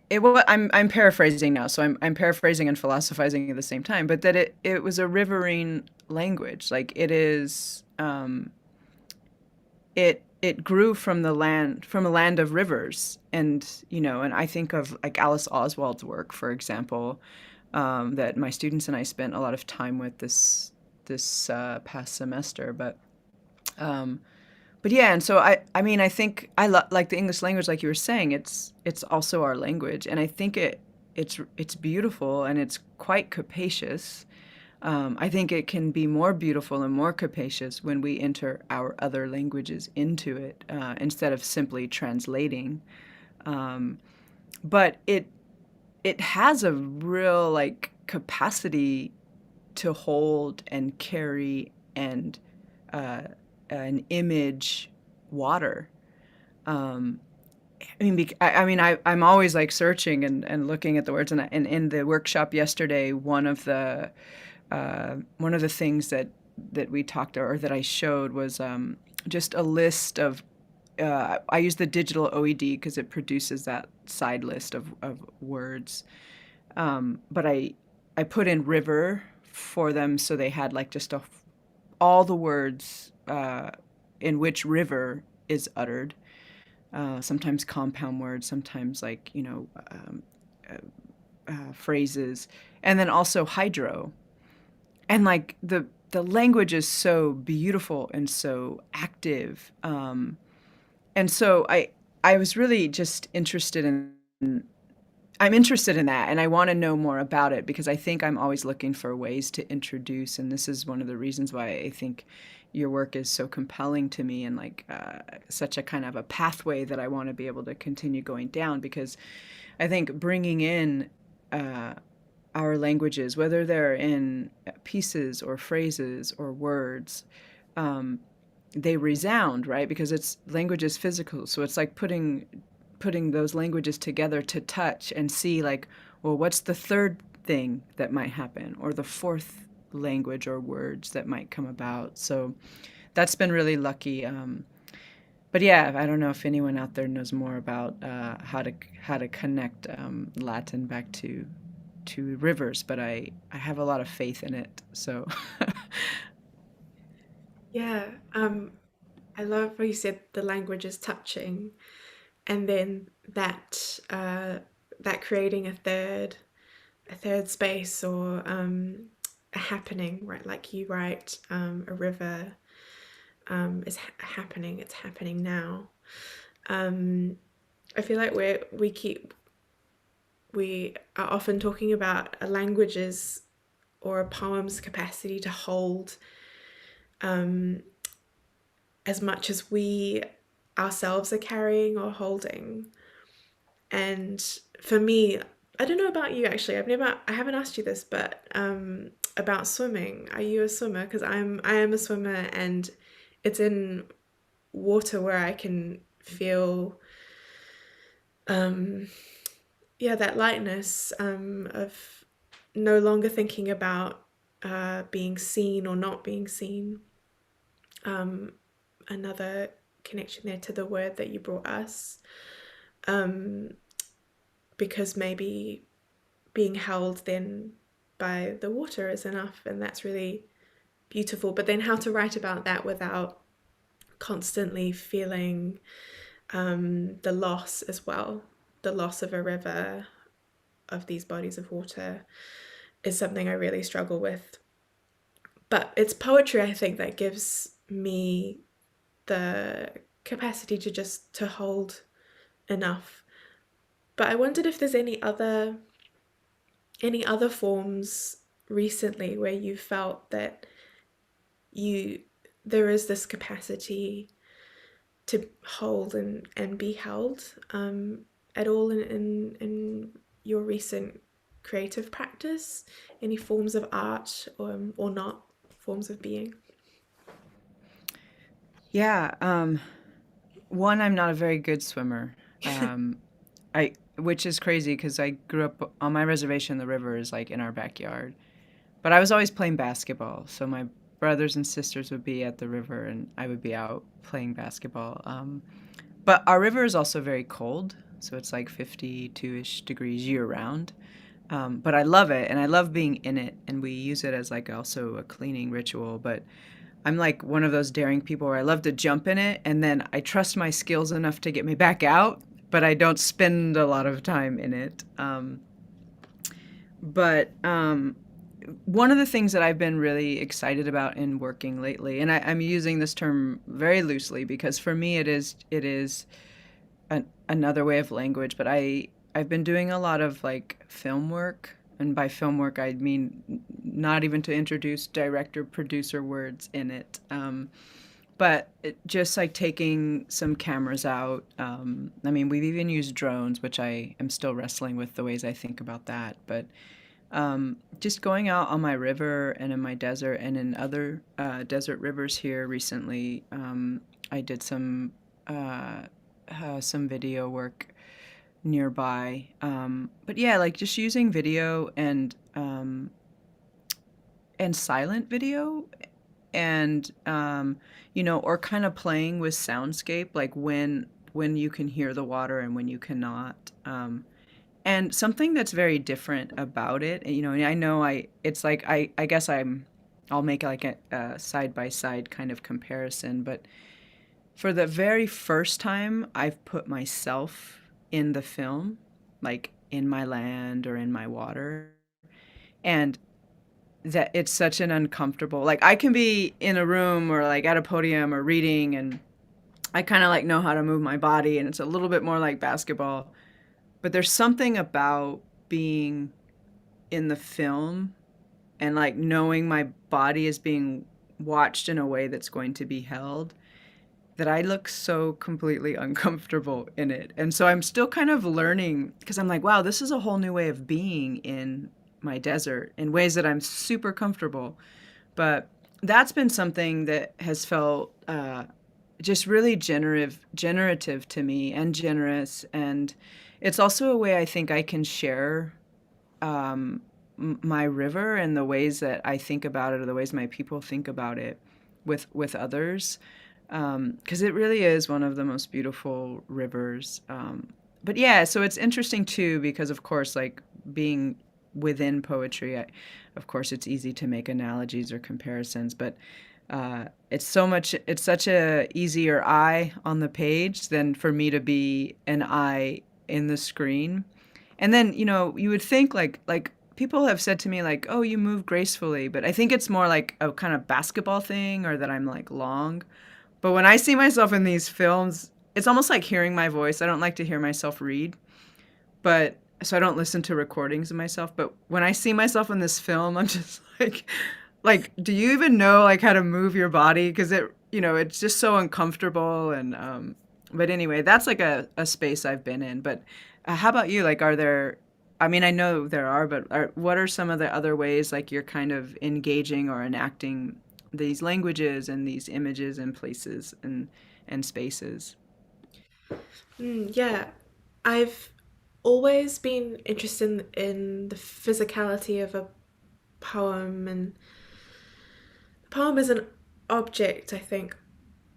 C: I'm paraphrasing now, so I'm paraphrasing and philosophizing at the same time, but that it was a riverine language, like it is. It grew from a land of rivers, and and I think of like Alice Oswald's work, for example, that my students and I spent a lot of time with this past semester, but yeah, and so I mean, I think like the English language, like you were saying, it's also our language, and I think it's beautiful and it's quite capacious. I think it can be more beautiful and more capacious when we enter our other languages into it instead of simply translating. But it has a real like capacity to hold and carry and an image water. I'm always like searching and looking at the words, and in the workshop yesterday, one of the things that we talked or that I showed was just a list of. I use the digital OED because it produces that side list of words. But I put in river for them so they had like just all the words in which river is uttered. Sometimes compound words, sometimes like, phrases, and then also hydro. And like the language is so beautiful and so active. And so I was really just interested in I'm interested in that, and I want to know more about it because I think I'm always looking for ways to introduce, and this is one of the reasons why I think your work is so compelling to me and like such a kind of a pathway that I want to be able to continue going down, because I think bringing in our languages, whether they're in pieces or phrases or words, they resound, right? Because it's language is physical, so it's like putting those languages together to touch and see like, well, what's the third thing that might happen, or the fourth language or words that might come about. So that's been really lucky. But yeah, I don't know if anyone out there knows more about how to connect Latin back to rivers, but I have a lot of faith in it. So
B: Yeah, I love how you said the language is touching, and then that creating a third space, or a happening, right? Like you write, a river is happening. It's happening now. I feel like we are often talking about a language's or a poem's capacity to hold as much as we ourselves are carrying or holding. And for me, I don't know about you actually. I haven't asked you this, but about swimming. Are you a swimmer? Because I am a swimmer, and it's in water where I can feel yeah, that lightness, of no longer thinking about being seen or not being seen. Another connection there to the word that you brought us, because maybe being held then by the water is enough, and that's really beautiful. But then how to write about that without constantly feeling the loss as well, the loss of a river, of these bodies of water, is something I really struggle with. But it's poetry, I think, that gives me the capacity to just to hold enough. But I wondered if there's any other forms recently where you felt that you there is this capacity to hold and be held, at all in your recent creative practice, any forms of art, or not forms of being.
C: yeah, one, I'm not a very good swimmer. Which is crazy because I grew up on my reservation. The river is like in our backyard, but I was always playing basketball. So my brothers and sisters would be at the river, and I would be out playing basketball. But our river is also very cold, so it's like 52-ish degrees year round. But I love it, and I love being in it, and we use it as like also a cleaning ritual. But I'm like one of those daring people where I love to jump in it, and then I trust my skills enough to get me back out, but I don't spend a lot of time in it. But one of the things that I've been really excited about in working lately, and I'm using this term very loosely because for me it is another way of language, but I've been doing a lot of like film work, and by film work I mean not even to introduce director producer words in it, but just like taking some cameras out. I mean, we've even used drones, which I am still wrestling with the ways I think about that, but just going out on my river and in my desert and in other desert rivers here recently. I did some video work nearby. But yeah, like just using video and silent video, and or kind of playing with soundscape, like when you can hear the water and when you cannot. And something that's very different about it, it's like, I guess I'll make like a side by side kind of comparison, but for the very first time I've put myself in the film, like in my land or in my water, and that it's such an uncomfortable, like I can be in a room or like at a podium or reading, and I kind of like know how to move my body, and it's a little bit more like basketball. But there's something about being in the film and like knowing my body is being watched in a way that's going to be held, that I look so completely uncomfortable in it. And so I'm still kind of learning, because I'm like, wow, this is a whole new way of being in my desert in ways that I'm super comfortable. But that's been something that has felt just really generative to me, and generous. And it's also a way I think I can share my river and the ways that I think about it, or the ways my people think about it, with others, because it really is one of the most beautiful rivers. But yeah, so it's interesting too, because of course, like being within poetry, of course, it's easy to make analogies or comparisons, but it's such a easier eye on the page than for me to be an eye in the screen. And then, you would think like people have said to me like, oh, you move gracefully, but I think it's more like a kind of basketball thing, or that I'm like long. But when I see myself in these films, it's almost like hearing my voice. I don't like to hear myself read, but so I don't listen to recordings of myself. But when I see myself in this film, I'm just like, do you even know like how to move your body? Because it's just so uncomfortable. And but anyway, that's like a space I've been in. But how about you? Like, are there? I mean, I know there are, but what are some of the other ways like you're kind of engaging or enacting these languages and these images and places and spaces?
B: Yeah, I've always been interested in the physicality of a poem, and the poem is an object, I think.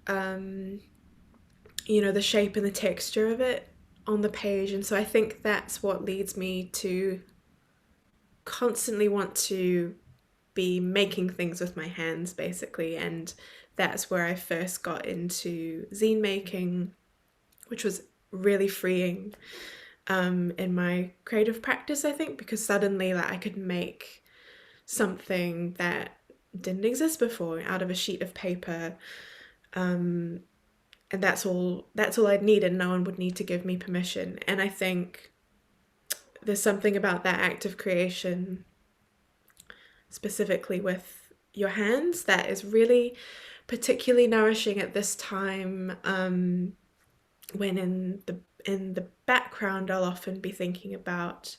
B: The shape and the texture of it on the page, and so I think that's what leads me to constantly want to be making things with my hands, basically. And that's where I first got into zine making, which was really freeing in my creative practice, I think, because suddenly like I could make something that didn't exist before out of a sheet of paper, and that's all I'd need, and no one would need to give me permission. And I think there's something about that act of creation, specifically with your hands, that is really particularly nourishing at this time, when in the background I'll often be thinking about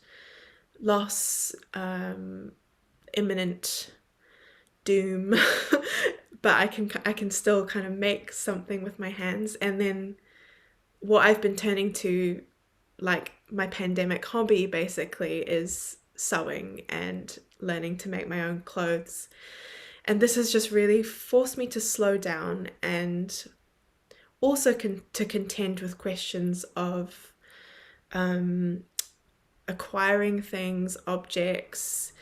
B: loss, imminent doom, but I can still kind of make something with my hands. And then what I've been turning to, like my pandemic hobby, basically, is sewing and learning to make my own clothes. And this has just really forced me to slow down, and also to contend with questions of acquiring things, objects,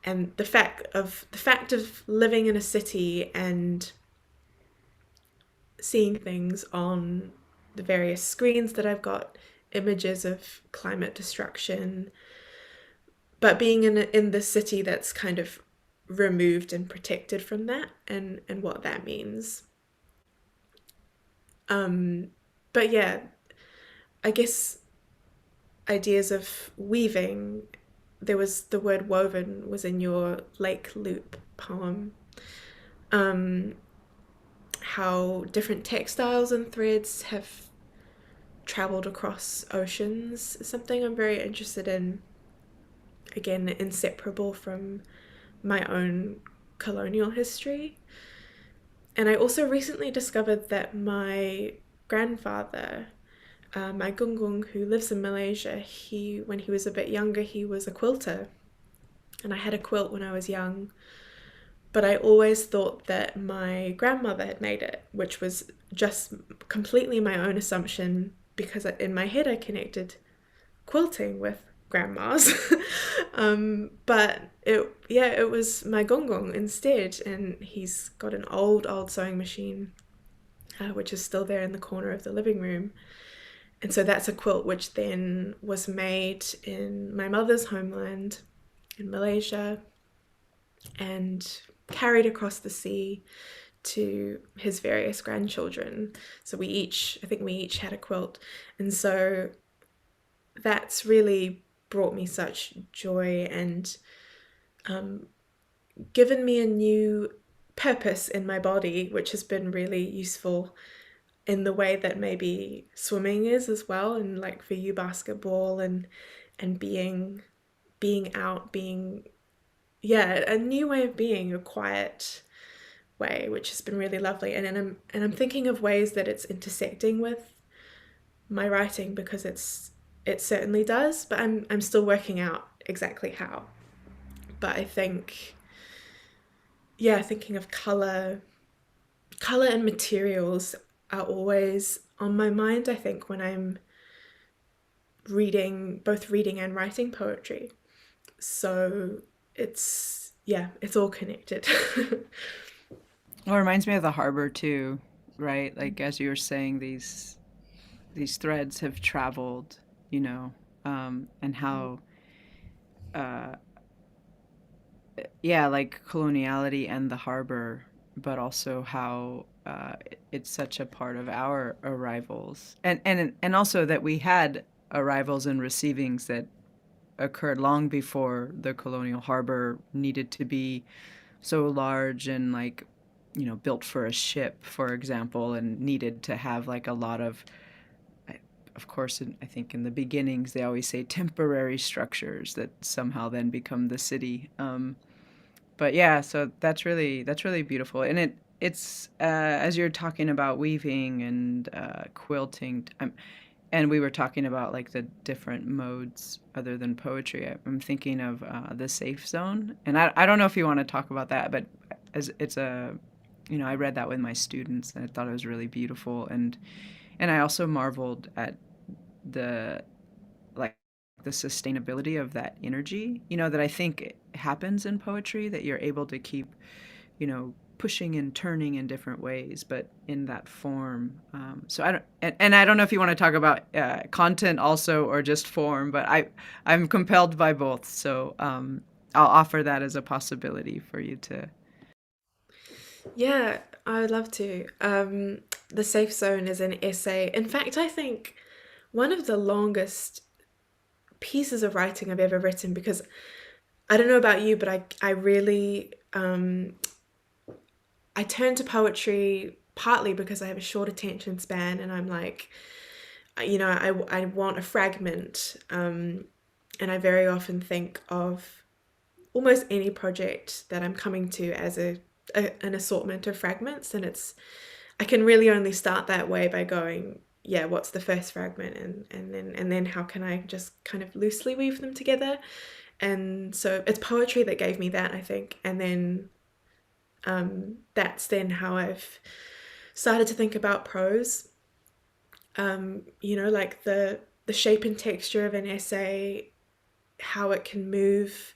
B: and the fact of living in a city and seeing things on the various screens that I've got, images of climate destruction, but being in the city that's kind of removed and protected from that, and what that means. But yeah, I guess ideas of weaving, there was the word woven was in your Lake Loop poem. How different textiles and threads have traveled across oceans is something I'm very interested in. Again, inseparable from my own colonial history. And I also recently discovered that my grandfather, my gungung, who lives in Malaysia, when he was a bit younger, he was a quilter. And I had a quilt when I was young. But I always thought that my grandmother had made it, which was just completely my own assumption, because in my head I connected quilting with grandma's. But it was my gong instead, and he's got an old sewing machine, which is still there in the corner of the living room. And so that's a quilt which then was made in my mother's homeland in Malaysia and carried across the sea to his various grandchildren. So I think we each had a quilt. And so that's really brought me such joy and given me a new purpose in my body, which has been really useful in the way that maybe swimming is as well, and like for you basketball and being out, being a new way of being, a quiet way, which has been really lovely. And I'm thinking of ways that it's intersecting with my writing, because it certainly does, but I'm still working out exactly how. But I think, thinking of color and materials are always on my mind, I think, when I'm both reading and writing poetry. So it's all connected.
C: Well, it reminds me of the harbor too, right? Like as you were saying, these threads have traveled, and how, like coloniality and the harbor, but also how it's such a part of our arrivals, and also that we had arrivals and receivings that occurred long before the colonial harbor needed to be so large and like built for a ship, for example, and needed to have like a lot of course, I think in the beginnings they always say temporary structures that somehow then become the city. But yeah, so that's really beautiful, and it's as you're talking about weaving and quilting, and we were talking about like the different modes other than poetry. I'm thinking of the safe zone, and I don't know if you want to talk about that, but as it's I read that with my students, and I thought it was really beautiful, and I also marveled at the like the sustainability of that energy, that I think happens in poetry, that you're able to keep, pushing and turning in different ways, but in that form. So I don't, and I don't know if you want to talk about content also or just form, but I'm compelled by both. So I'll offer that as a possibility for you to.
B: Yeah, I would love to. The Safe Zone is an essay. In fact, I think one of the longest pieces of writing I've ever written, because I don't know about you, but I really I turn to poetry partly because I have a short attention span, and I'm like, I want a fragment, and I very often think of almost any project that I'm coming to as an assortment of fragments, and I can really only start that way by going, what's the first fragment, and then how can I just kind of loosely weave them together. And so it's poetry that gave me that, I think, and then that's then how I've started to think about prose. Like the shape and texture of an essay, how it can move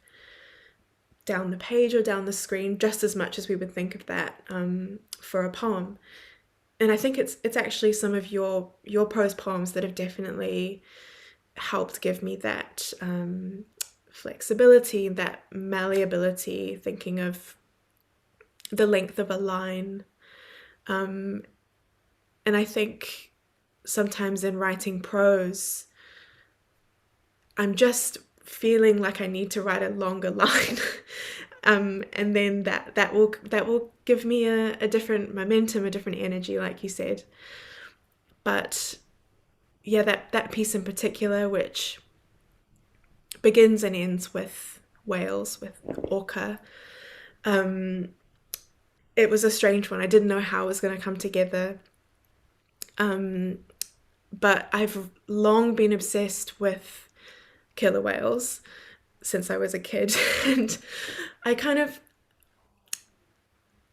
B: down the page or down the screen just as much as we would think of that for a poem. And I think it's actually some of your prose poems that have definitely helped give me that flexibility, that malleability, thinking of the length of a line. And I think sometimes in writing prose, I'm just feeling like I need to write a longer line. And then that will give me a different momentum, a different energy, like you said. But yeah, that piece in particular, which begins and ends with whales, with orca, it was a strange one. I didn't know how it was going to come together. But I've long been obsessed with killer whales since I was a kid. And I kind of,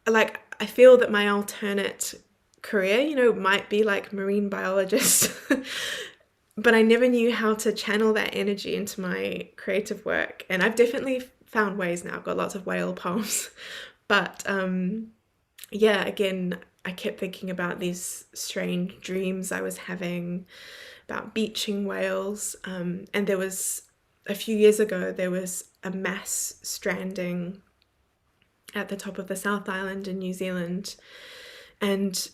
B: I feel that my alternate career, might be like marine biologist. but I never knew how to channel that energy into my creative work. And I've definitely found ways now. I've got lots of whale poems. But yeah, again, I kept thinking about these strange dreams I was having about beaching whales. And there was, a few years ago, there was a mass stranding at the top of the South Island in New Zealand. And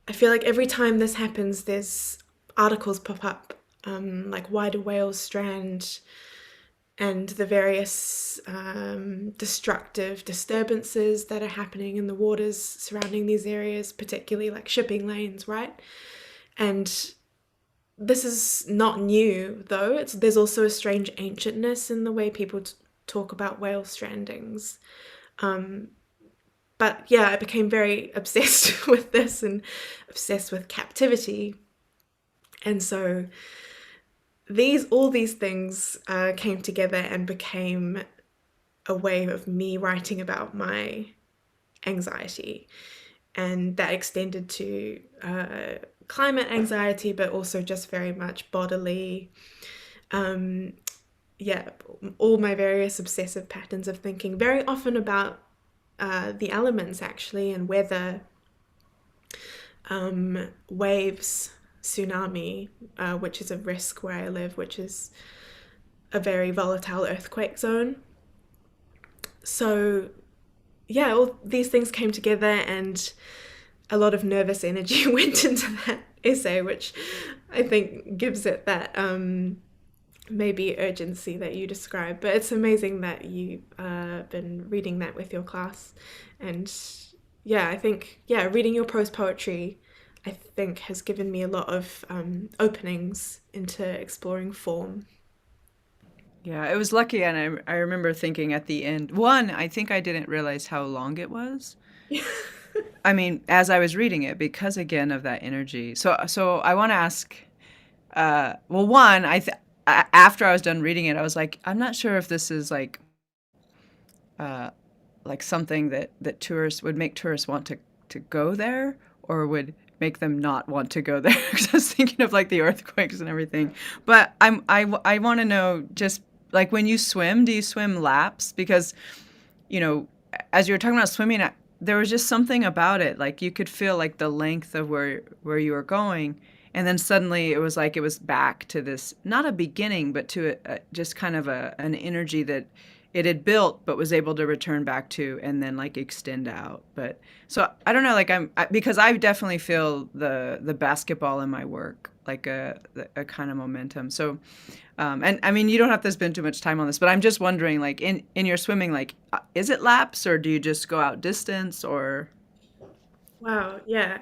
B: I feel like every time this happens, there's articles pop up, like why do whales strand, and the various destructive disturbances that are happening in the waters surrounding these areas, particularly like shipping lanes, right? And this is not new, though. There's also a strange ancientness in the way people talk about whale strandings. But yeah, I became very obsessed with this and obsessed with captivity. And so all these things came together and became a way of me writing about my anxiety. And that extended to climate anxiety, but also just very much bodily. Yeah, all my various obsessive patterns of thinking, very often about the elements actually, and weather, waves, tsunami, which is a risk where I live, which is a very volatile earthquake zone. So yeah, all these things came together, and a lot of nervous energy went into that essay, which I think gives it that maybe urgency that you describe. But it's amazing that you've been reading that with your class. And yeah, I think, yeah, reading your prose poetry, I think, has given me a lot of openings into exploring form.
C: Yeah, it was lucky, and I remember thinking at the end, one, I think I didn't realize how long it was. I mean, as I was reading it, because again of that energy. So I want to ask, well, one, after I was done reading it, I was like, I'm not sure if this is like something that tourists would make tourists want to go there, or would make them not want to go there. Because I was thinking of like the earthquakes and everything. But I want to know, just like when you swim, do you swim laps? Because, as you were talking about swimming, there was just something about it. Like you could feel like the length of where you were going. And then suddenly it was like it was back to this, not a beginning, but to just kind of an energy that it had built, but was able to return back to, and then like extend out. But so I don't know, like because I definitely feel the basketball in my work, like a kind of momentum. So, and I mean, you don't have to spend too much time on this, but I'm just wondering, like in your swimming, like, is it laps, or do you just go out distance, or?
B: Wow, yeah,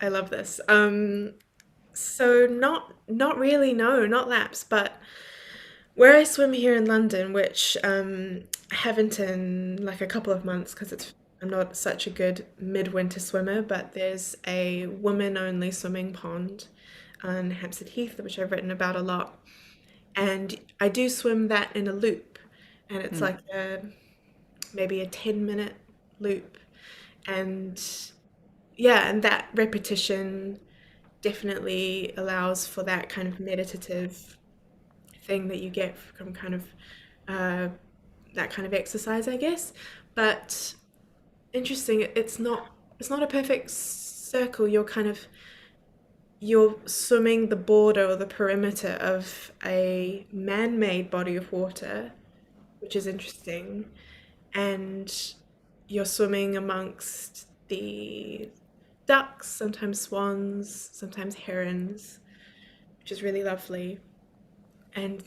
B: I love this. So not really, no, not laps, but where I swim here in London, which I haven't in like a couple of months because I'm not such a good midwinter swimmer, but there's a women-only swimming pond on Hampstead Heath, which I've written about a lot. And I do swim that in a loop, and it's like maybe a 10-minute loop. And yeah, and that repetition definitely allows for that kind of meditative thing that you get from kind of that kind of exercise, I guess. But interesting, it's not a perfect circle. You're swimming the border or the perimeter of a man-made body of water, which is interesting, and you're swimming amongst the ducks, sometimes swans, sometimes herons, which is really lovely, and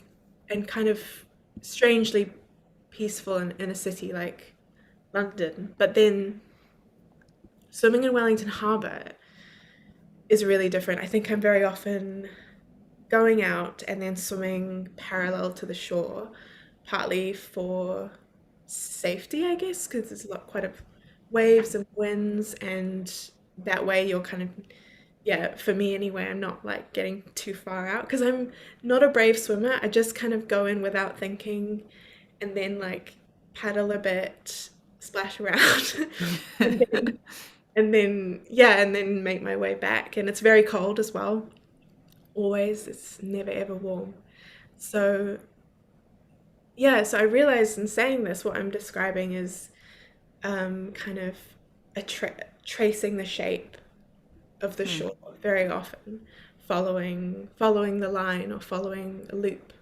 B: kind of strangely peaceful in a city like London. But then swimming in Wellington Harbour is really different. I think I'm very often going out and then swimming parallel to the shore, partly for safety, I guess, because there's quite of waves and winds, and that way you're kind of, yeah, for me anyway, I'm not like getting too far out because I'm not a brave swimmer. I just kind of go in without thinking, and then like paddle a bit, splash around, and then yeah, and then make my way back. And it's very cold as well, always. It's never ever warm. So yeah, so I realized in saying this, what I'm describing is kind of tracing the shape of the shore very often, following the line or following a loop,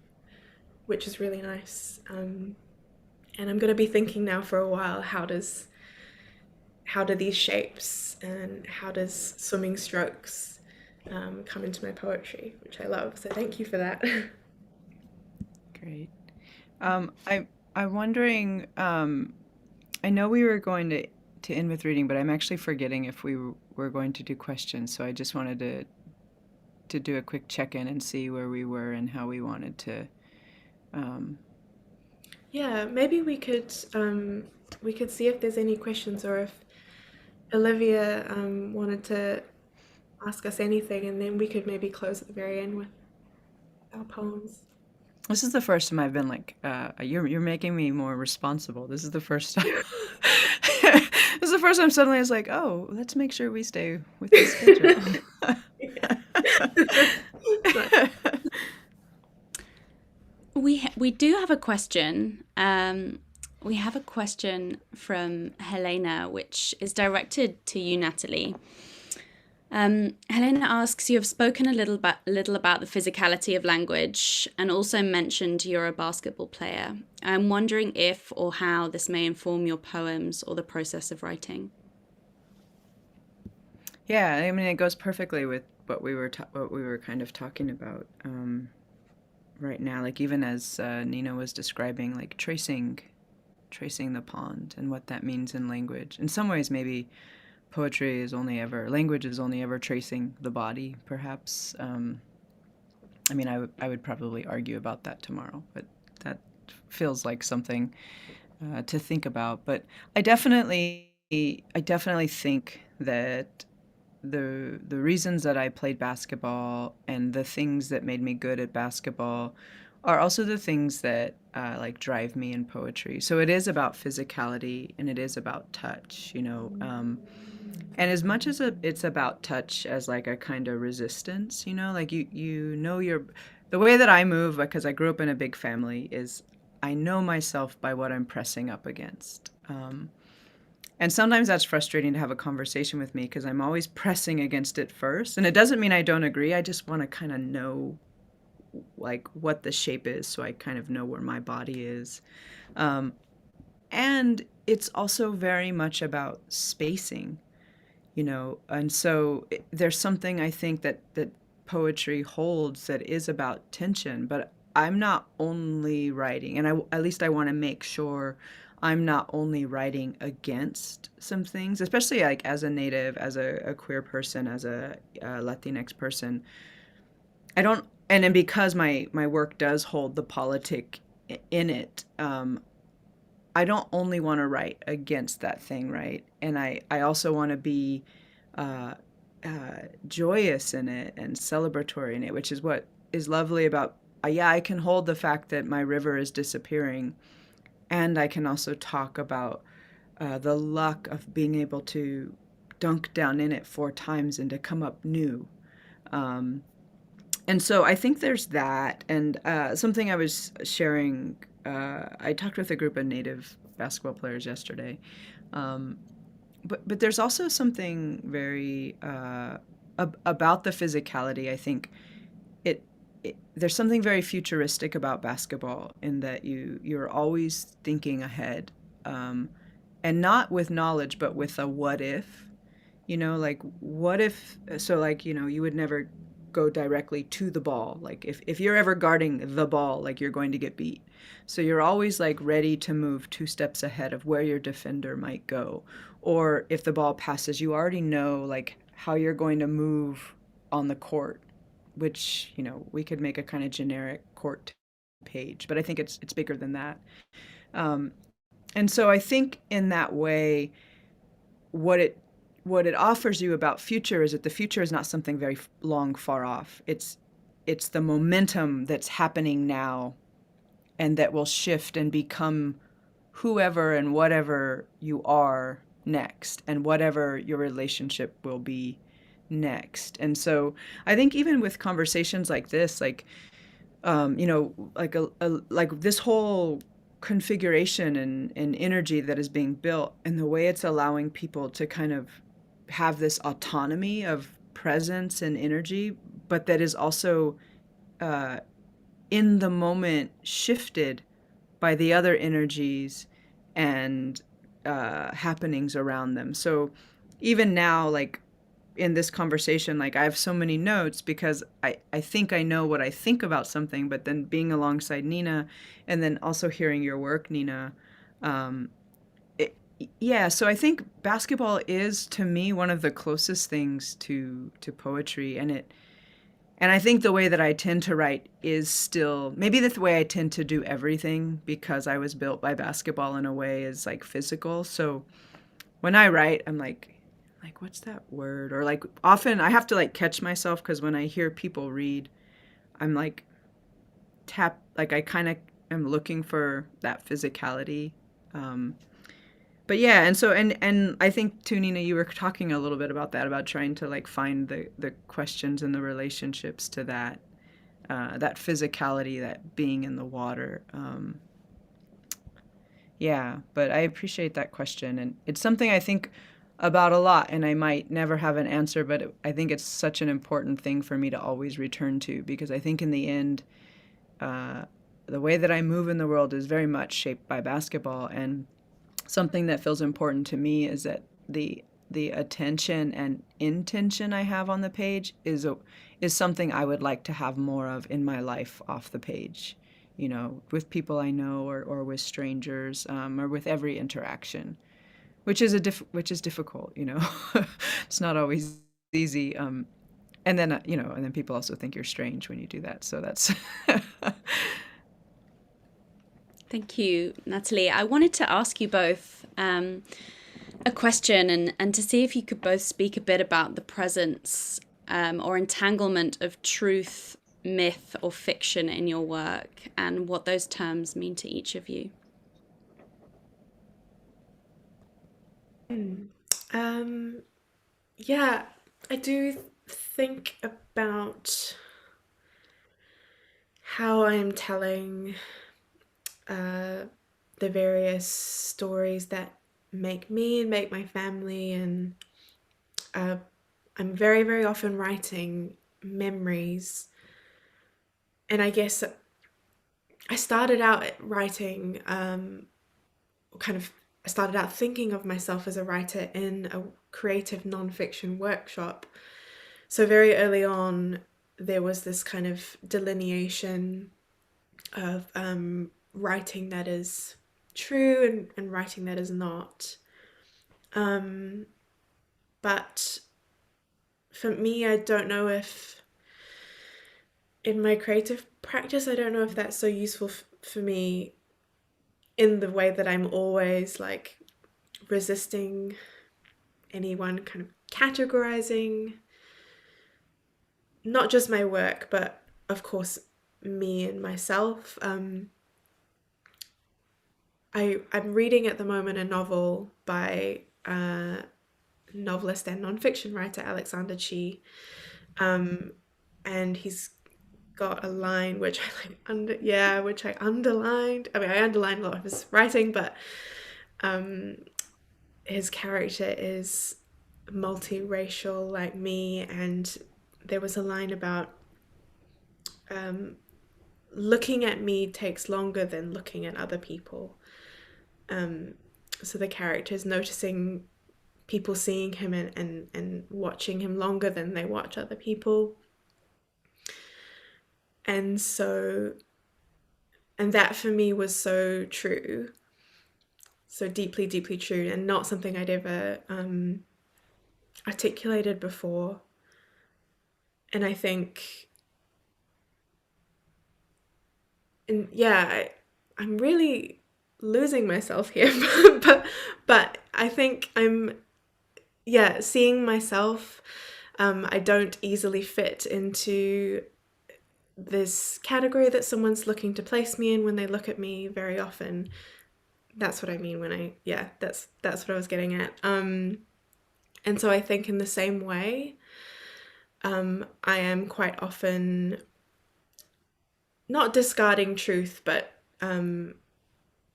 B: which is really nice. And I'm going to be thinking now for a while, how do these shapes and how does swimming strokes come into my poetry, which I love. So thank you for that.
C: Great. I'm wondering. I know we were going to end with reading, but I'm actually forgetting if we were going to do questions. So I just wanted to do a quick check-in and see where we were and how we wanted to.
B: Yeah, maybe we could see if there's any questions, or if Olivia wanted to ask us anything, and then we could maybe close at the very end with our poems.
C: This is the first time I've been like, you're making me more responsible. This is the first time. This is the first time suddenly I was like, oh, let's make sure we stay with the schedule.
A: We do have a question. We have a question from Helena, which is directed to you, Natalie. Helena asks, you have spoken a little about the physicality of language and also mentioned you're a basketball player. I'm wondering if or how this may inform your poems or the process of writing.
C: Yeah, I mean, it goes perfectly with what we were kind of talking about right now. Like, even as Nina was describing, like tracing the pond and what that means in language. In some ways, maybe language is only ever tracing the body, perhaps. I mean, I would probably argue about that tomorrow, but that feels like something to think about. But I definitely think that the reasons that I played basketball and the things that made me good at basketball are also the things that like drive me in poetry. So it is about physicality and it is about touch, you know. And as much as it's about touch as like a kind of resistance, you know, like you know the way that I move, because I grew up in a big family, is I know myself by what I'm pressing up against. And sometimes that's frustrating to have a conversation with me because I'm always pressing against it first. And it doesn't mean I don't agree. I just want to kind of know like what the shape is so I kind of know where my body is. And it's also very much about spacing, you know. And so there's something I think that poetry holds that is about tension, but I'm not only writing, and at least I want to make sure I'm not only writing against some things, especially like as a native, as a queer person, as a Latinx person. I don't, and then because my work does hold the politic in it, I don't only want to write against that thing, right? And I also want to be joyous in it and celebratory in it, which is what is lovely about, I can hold the fact that my river is disappearing, and I can also talk about the luck of being able to dunk down in it 4 times and to come up new. And so I think there's that. And something I was sharing, I talked with a group of Native basketball players yesterday. But there's also something very about the physicality. I think there's something very futuristic about basketball in that you're always thinking ahead, and not with knowledge, but with a what if, you know, like what if, so like, you know, you would never go directly to the ball. Like if you're ever guarding the ball, like you're going to get beat. So you're always like ready to move 2 steps ahead of where your defender might go. Or if the ball passes, you already know like how you're going to move on the court, which, you know, we could make a kind of generic court page, but I think it's bigger than that. And so I think in that way, what it offers you about future is that the future is not something very long far off. It's the momentum that's happening now and that will shift and become whoever and whatever you are next, and whatever your relationship will be next. And so I think even with conversations like this, like, like this whole configuration and energy that is being built, and the way it's allowing people to kind of have this autonomy of presence and energy, but that is also uh, in the moment shifted by the other energies and happenings around them. So even now, like in this conversation, like I have so many notes because I think I know what I think about something, but then being alongside Nina and then also hearing your work, Nina, um, yeah, so I think basketball is to me one of the closest things to poetry, and I think the way that I tend to write is still maybe the way I tend to do everything because I was built by basketball in a way is like physical. So when I write, I'm like what's that word? Or like often I have to like catch myself because when I hear people read, I'm like like I kind of am looking for that physicality. Um, but yeah, and so and I think too, Nina, you were talking a little bit about that, about trying to like find the questions and the relationships to that that physicality, that being in the water. Yeah, but I appreciate that question, and it's something I think about a lot, and I might never have an answer, but I think it's such an important thing for me to always return to, because I think in the end, uh, the way that I move in the world is very much shaped by basketball, and something that feels important to me is that the attention and intention I have on the page is something I would like to have more of in my life off the page, you know, with people I know or with strangers, or with every interaction, which is which is difficult, you know. It's not always easy. And then you know, and then people also think you're strange when you do that. So that's
A: Thank you, Natalie. I wanted to ask you both a question and to see if you could both speak a bit about the presence or entanglement of truth, myth, or fiction in your work and what those terms mean to each of you.
B: Yeah, I do think about how I'm telling the various stories that make me and make my family, and I'm very, very often writing memories. And I guess I started out writing, I started out thinking of myself as a writer in a creative nonfiction workshop. So very early on, there was this kind of delineation of writing that is true and writing that is not. But for me, I don't know if in my creative practice, I don't know if that's so useful for me in the way that I'm always like resisting anyone kind of categorizing not just my work, but of course me and myself. I'm reading at the moment a novel by novelist and nonfiction writer Alexander Chi, and he's got a line which I which I underlined. I mean, I underlined a lot of his writing, but his character is multiracial like me, and there was a line about looking at me takes longer than looking at other people. So the character is noticing people seeing him and watching him longer than they watch other people. And that for me was so true, so deeply, deeply true, and not something I'd ever articulated before. And I think, and yeah, I'm really losing myself here, but I think I'm, yeah, seeing myself. I don't easily fit into this category that someone's looking to place me in when they look at me very often. That's what I mean when that's what I was getting at. And so I think in the same way, I am quite often not discarding truth, but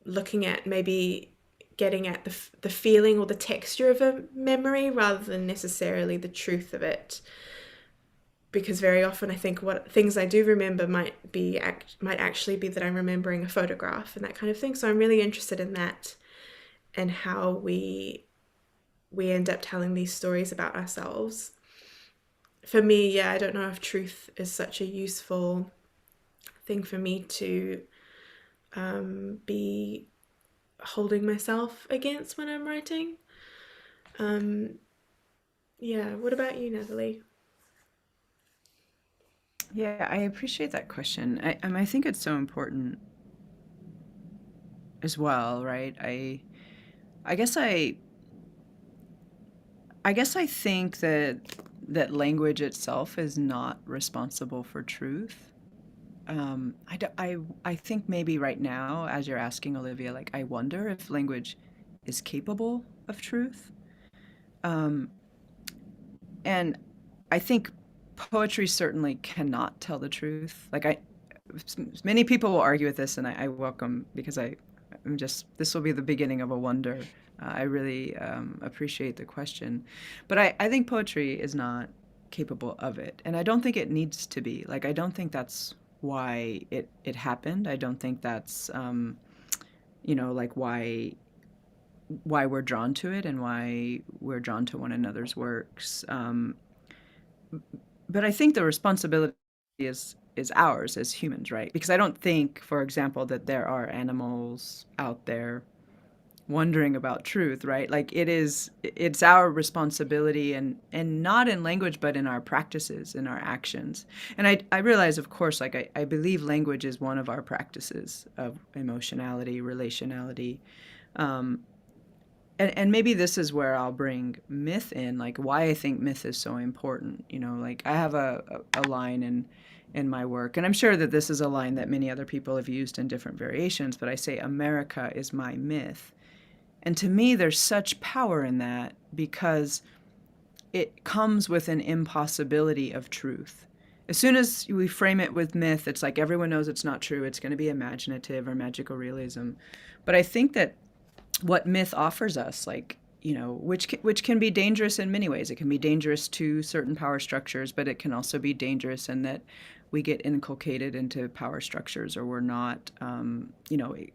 B: looking at maybe getting at the feeling or the texture of a memory rather than necessarily the truth of it. Because very often I think what things I do remember might actually be that I'm remembering a photograph and that kind of thing. So I'm really interested in that and how we end up telling these stories about ourselves. For me, yeah, I don't know if truth is such a useful thing for me to be holding myself against when I'm writing. Yeah, what about you, Natalie?
C: Yeah, I appreciate that question. I think it's so important as well, right? I guess I think that language itself is not responsible for truth. I think maybe right now, as you're asking, Olivia, like I wonder if language is capable of truth. Um, and I think poetry certainly cannot tell the truth. Many people will argue with this, and I welcome because I'm just this will be the beginning of a wonder. I really appreciate the question, but I think poetry is not capable of it, and I don't think it needs to be. Like I don't think that's why it happened. I don't think that's like why we're drawn to it and why we're drawn to one another's works. But I think the responsibility is ours as humans, right? Because I don't think, for example, that there are animals out there wondering about truth, right? Like it's our responsibility and not in language, but in our practices, in our actions. And I realize, of course, like I believe language is one of our practices of emotionality, relationality. Um, and maybe this is where I'll bring myth in, like why I think myth is so important. Like I have a line in my work, and I'm sure that this is a line that many other people have used in different variations, but I say, America is my myth. And to me, there's such power in that because it comes with an impossibility of truth. As soon as we frame it with myth, it's like everyone knows it's not true. It's going to be imaginative or magical realism. But I think that what myth offers us, like, which can be dangerous in many ways. It can be dangerous to certain power structures, but it can also be dangerous in that we get inculcated into power structures, or we're not.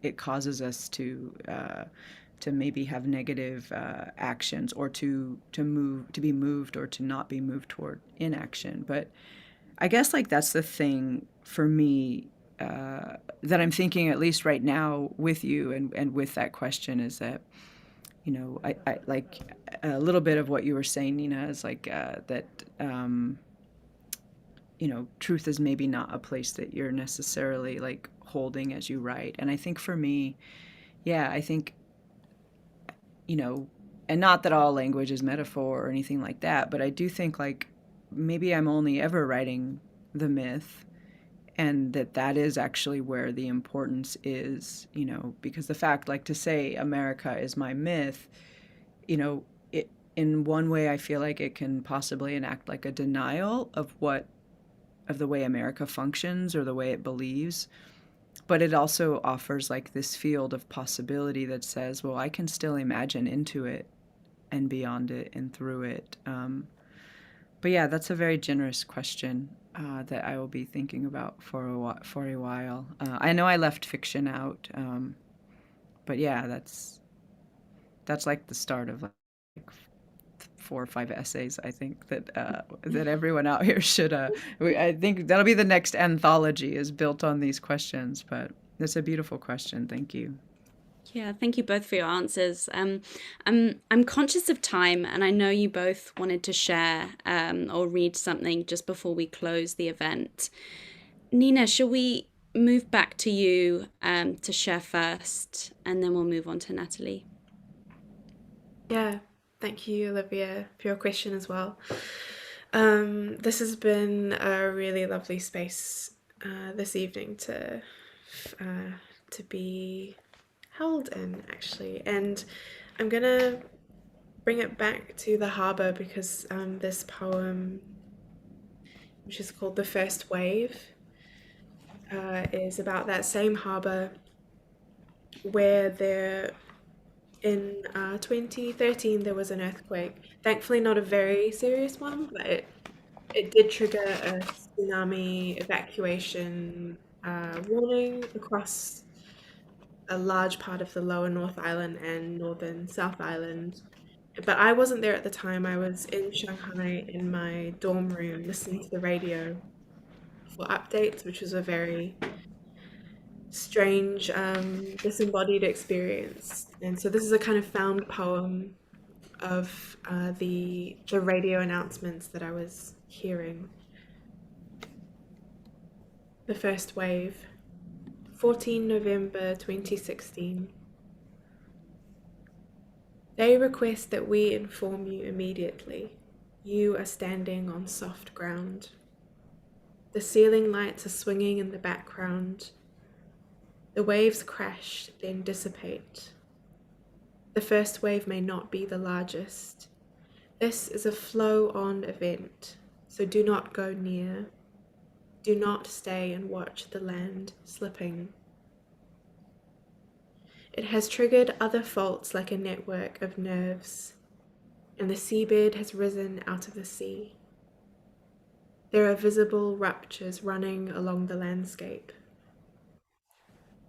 C: It causes us to maybe have negative actions, or to be moved, or to not be moved toward inaction. But I guess like that's the thing for me that I'm thinking, at least right now, with you and with that question, is that I like a little bit of what you were saying, Nina, is like that truth is maybe not a place that you're necessarily like holding as you write. And I think for me, yeah, I think and not that all language is metaphor or anything like that, but I do think like maybe I'm only ever writing the myth, and that is actually where the importance is, because the fact, like, to say America is my myth, it in one way I feel like it can possibly enact like a denial of the way America functions or the way it believes. But it also offers like this field of possibility that says, well, I can still imagine into it and beyond it and through it. But yeah, that's a very generous question that I will be thinking about for a while. I know I left fiction out, but yeah, that's like the start of like 4 or 5 essays. I think that everyone out here should. I think that'll be the next anthology, is built on these questions. But it's a beautiful question. Thank you.
A: Yeah, thank you both for your answers. I'm conscious of time, and I know you both wanted to share or read something just before we close the event. Nina, shall we move back to you to share first, and then we'll move on to Natalie?
B: Yeah, thank you, Olivia, for your question as well. This has been a really lovely space this evening to be held in, actually. And I'm gonna bring it back to the harbour because this poem which is called The First Wave, is about that same harbour where in 2013 there was an earthquake. Thankfully not a very serious one, but it did trigger a tsunami evacuation warning across a large part of the lower North Island and northern South Island. But I wasn't there at the time. I was in Shanghai in my dorm room listening to the radio for updates, which was a very strange, disembodied experience. And so this is a kind of found poem of the radio announcements that I was hearing. The First Wave, 14 November 2016. They request that we inform you immediately. You are standing on soft ground. The ceiling lights are swinging in the background. The waves crash, then dissipate. The first wave may not be the largest. This is a flow-on event, so do not go near. Do not stay and watch the land slipping. It has triggered other faults like a network of nerves, and the seabed has risen out of the sea. There are visible ruptures running along the landscape.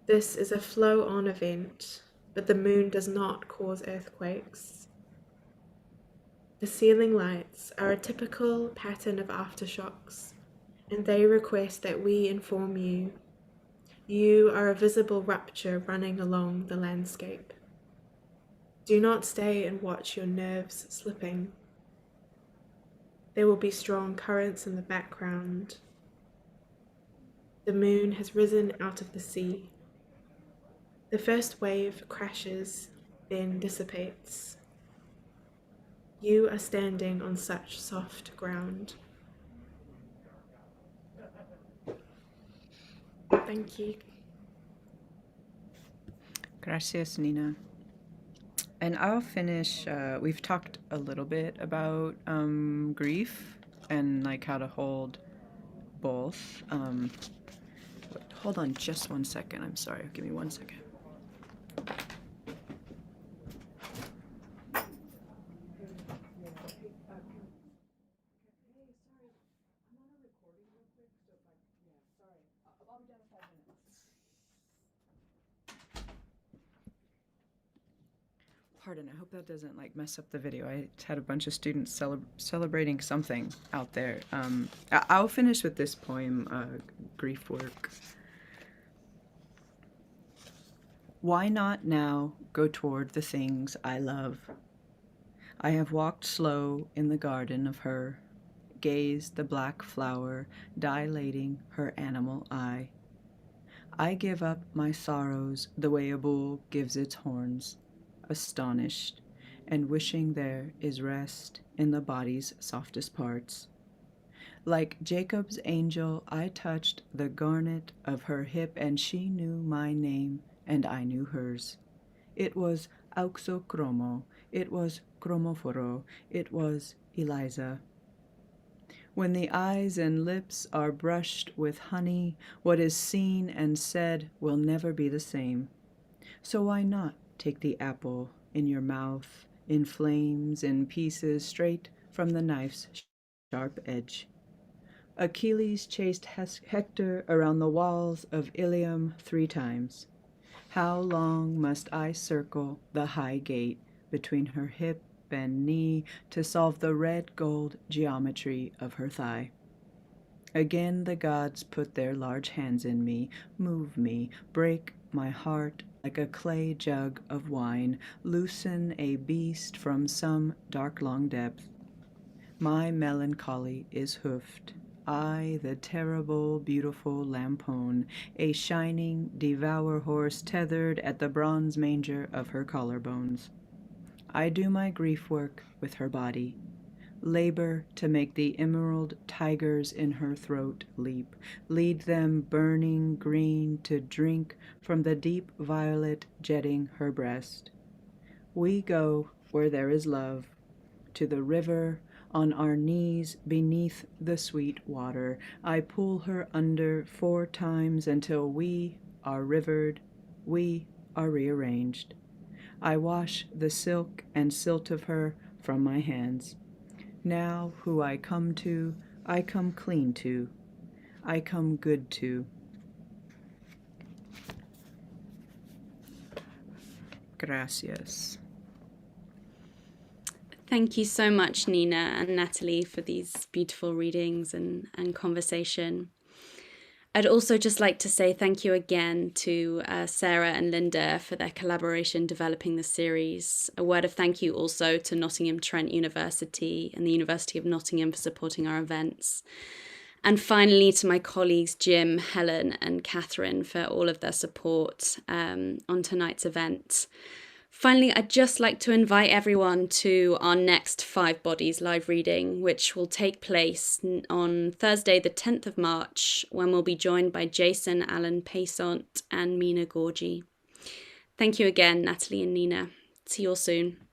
B: This is a flow-on event, but the moon does not cause earthquakes. The ceiling lights are a typical pattern of aftershocks, and they request that we inform you. You are a visible rupture running along the landscape. Do not stay and watch your nerves slipping. There will be strong currents in the background. The moon has risen out of the sea. The first wave crashes, then dissipates. You are standing on such soft ground. Thank you.
C: Gracias, Nina. And I'll finish, we've talked a little bit about grief and like how to hold both. Hold on just 1 second, I'm sorry, give me 1 second. Pardon, I hope that doesn't like mess up the video. I had a bunch of students celebrating something out there. I'll finish with this poem, Grief Work. Why not now go toward the things I love? I have walked slow in the garden of her, gazed the black flower dilating her animal eye. I give up my sorrows the way a bull gives its horns, astonished, and wishing there is rest in the body's softest parts. Like Jacob's angel, I touched the garnet of her hip, and she knew my name, and I knew hers. It was auxochromo, it was chromophoro, it was Eliza. When the eyes and lips are brushed with honey, what is seen and said will never be the same. So why not take the apple in your mouth, in flames, in pieces, straight from the knife's sharp edge? Achilles chased Hector around the walls of Ilium 3 times. How long must I circle the high gate between her hip and knee to solve the red gold geometry of her thigh? Again the gods put their large hands in me, move me, break my heart like a clay jug of wine, loosen a beast from some dark long depth. My melancholy is hoofed. I, the terrible, beautiful Lampone, a shining, devour horse tethered at the bronze manger of her collarbones. I do my grief work with her body, labor to make the emerald tigers in her throat leap, lead them burning green to drink from the deep violet jetting her breast. We go where there is love, to the river On our knees beneath the sweet water, I pull her under 4 times until we are rivered, we are rearranged. I wash the silk and silt of her from my hands. Now who I come to, I come clean to, I come good to. Gracias.
A: Thank you so much, Nina and Natalie, for these beautiful readings and conversation. I'd also just like to say thank you again to Sarah and Linda for their collaboration developing the series. A word of thank you also to Nottingham Trent University and the University of Nottingham for supporting our events. And finally, to my colleagues Jim, Helen and Catherine for all of their support on tonight's event. Finally, I'd just like to invite everyone to our next 5 Bodies live reading, which will take place on Thursday, the 10th of March, when we'll be joined by Jason Allen Paysont and Mina Gorgi. Thank you again, Natalie and Nina. See you all soon.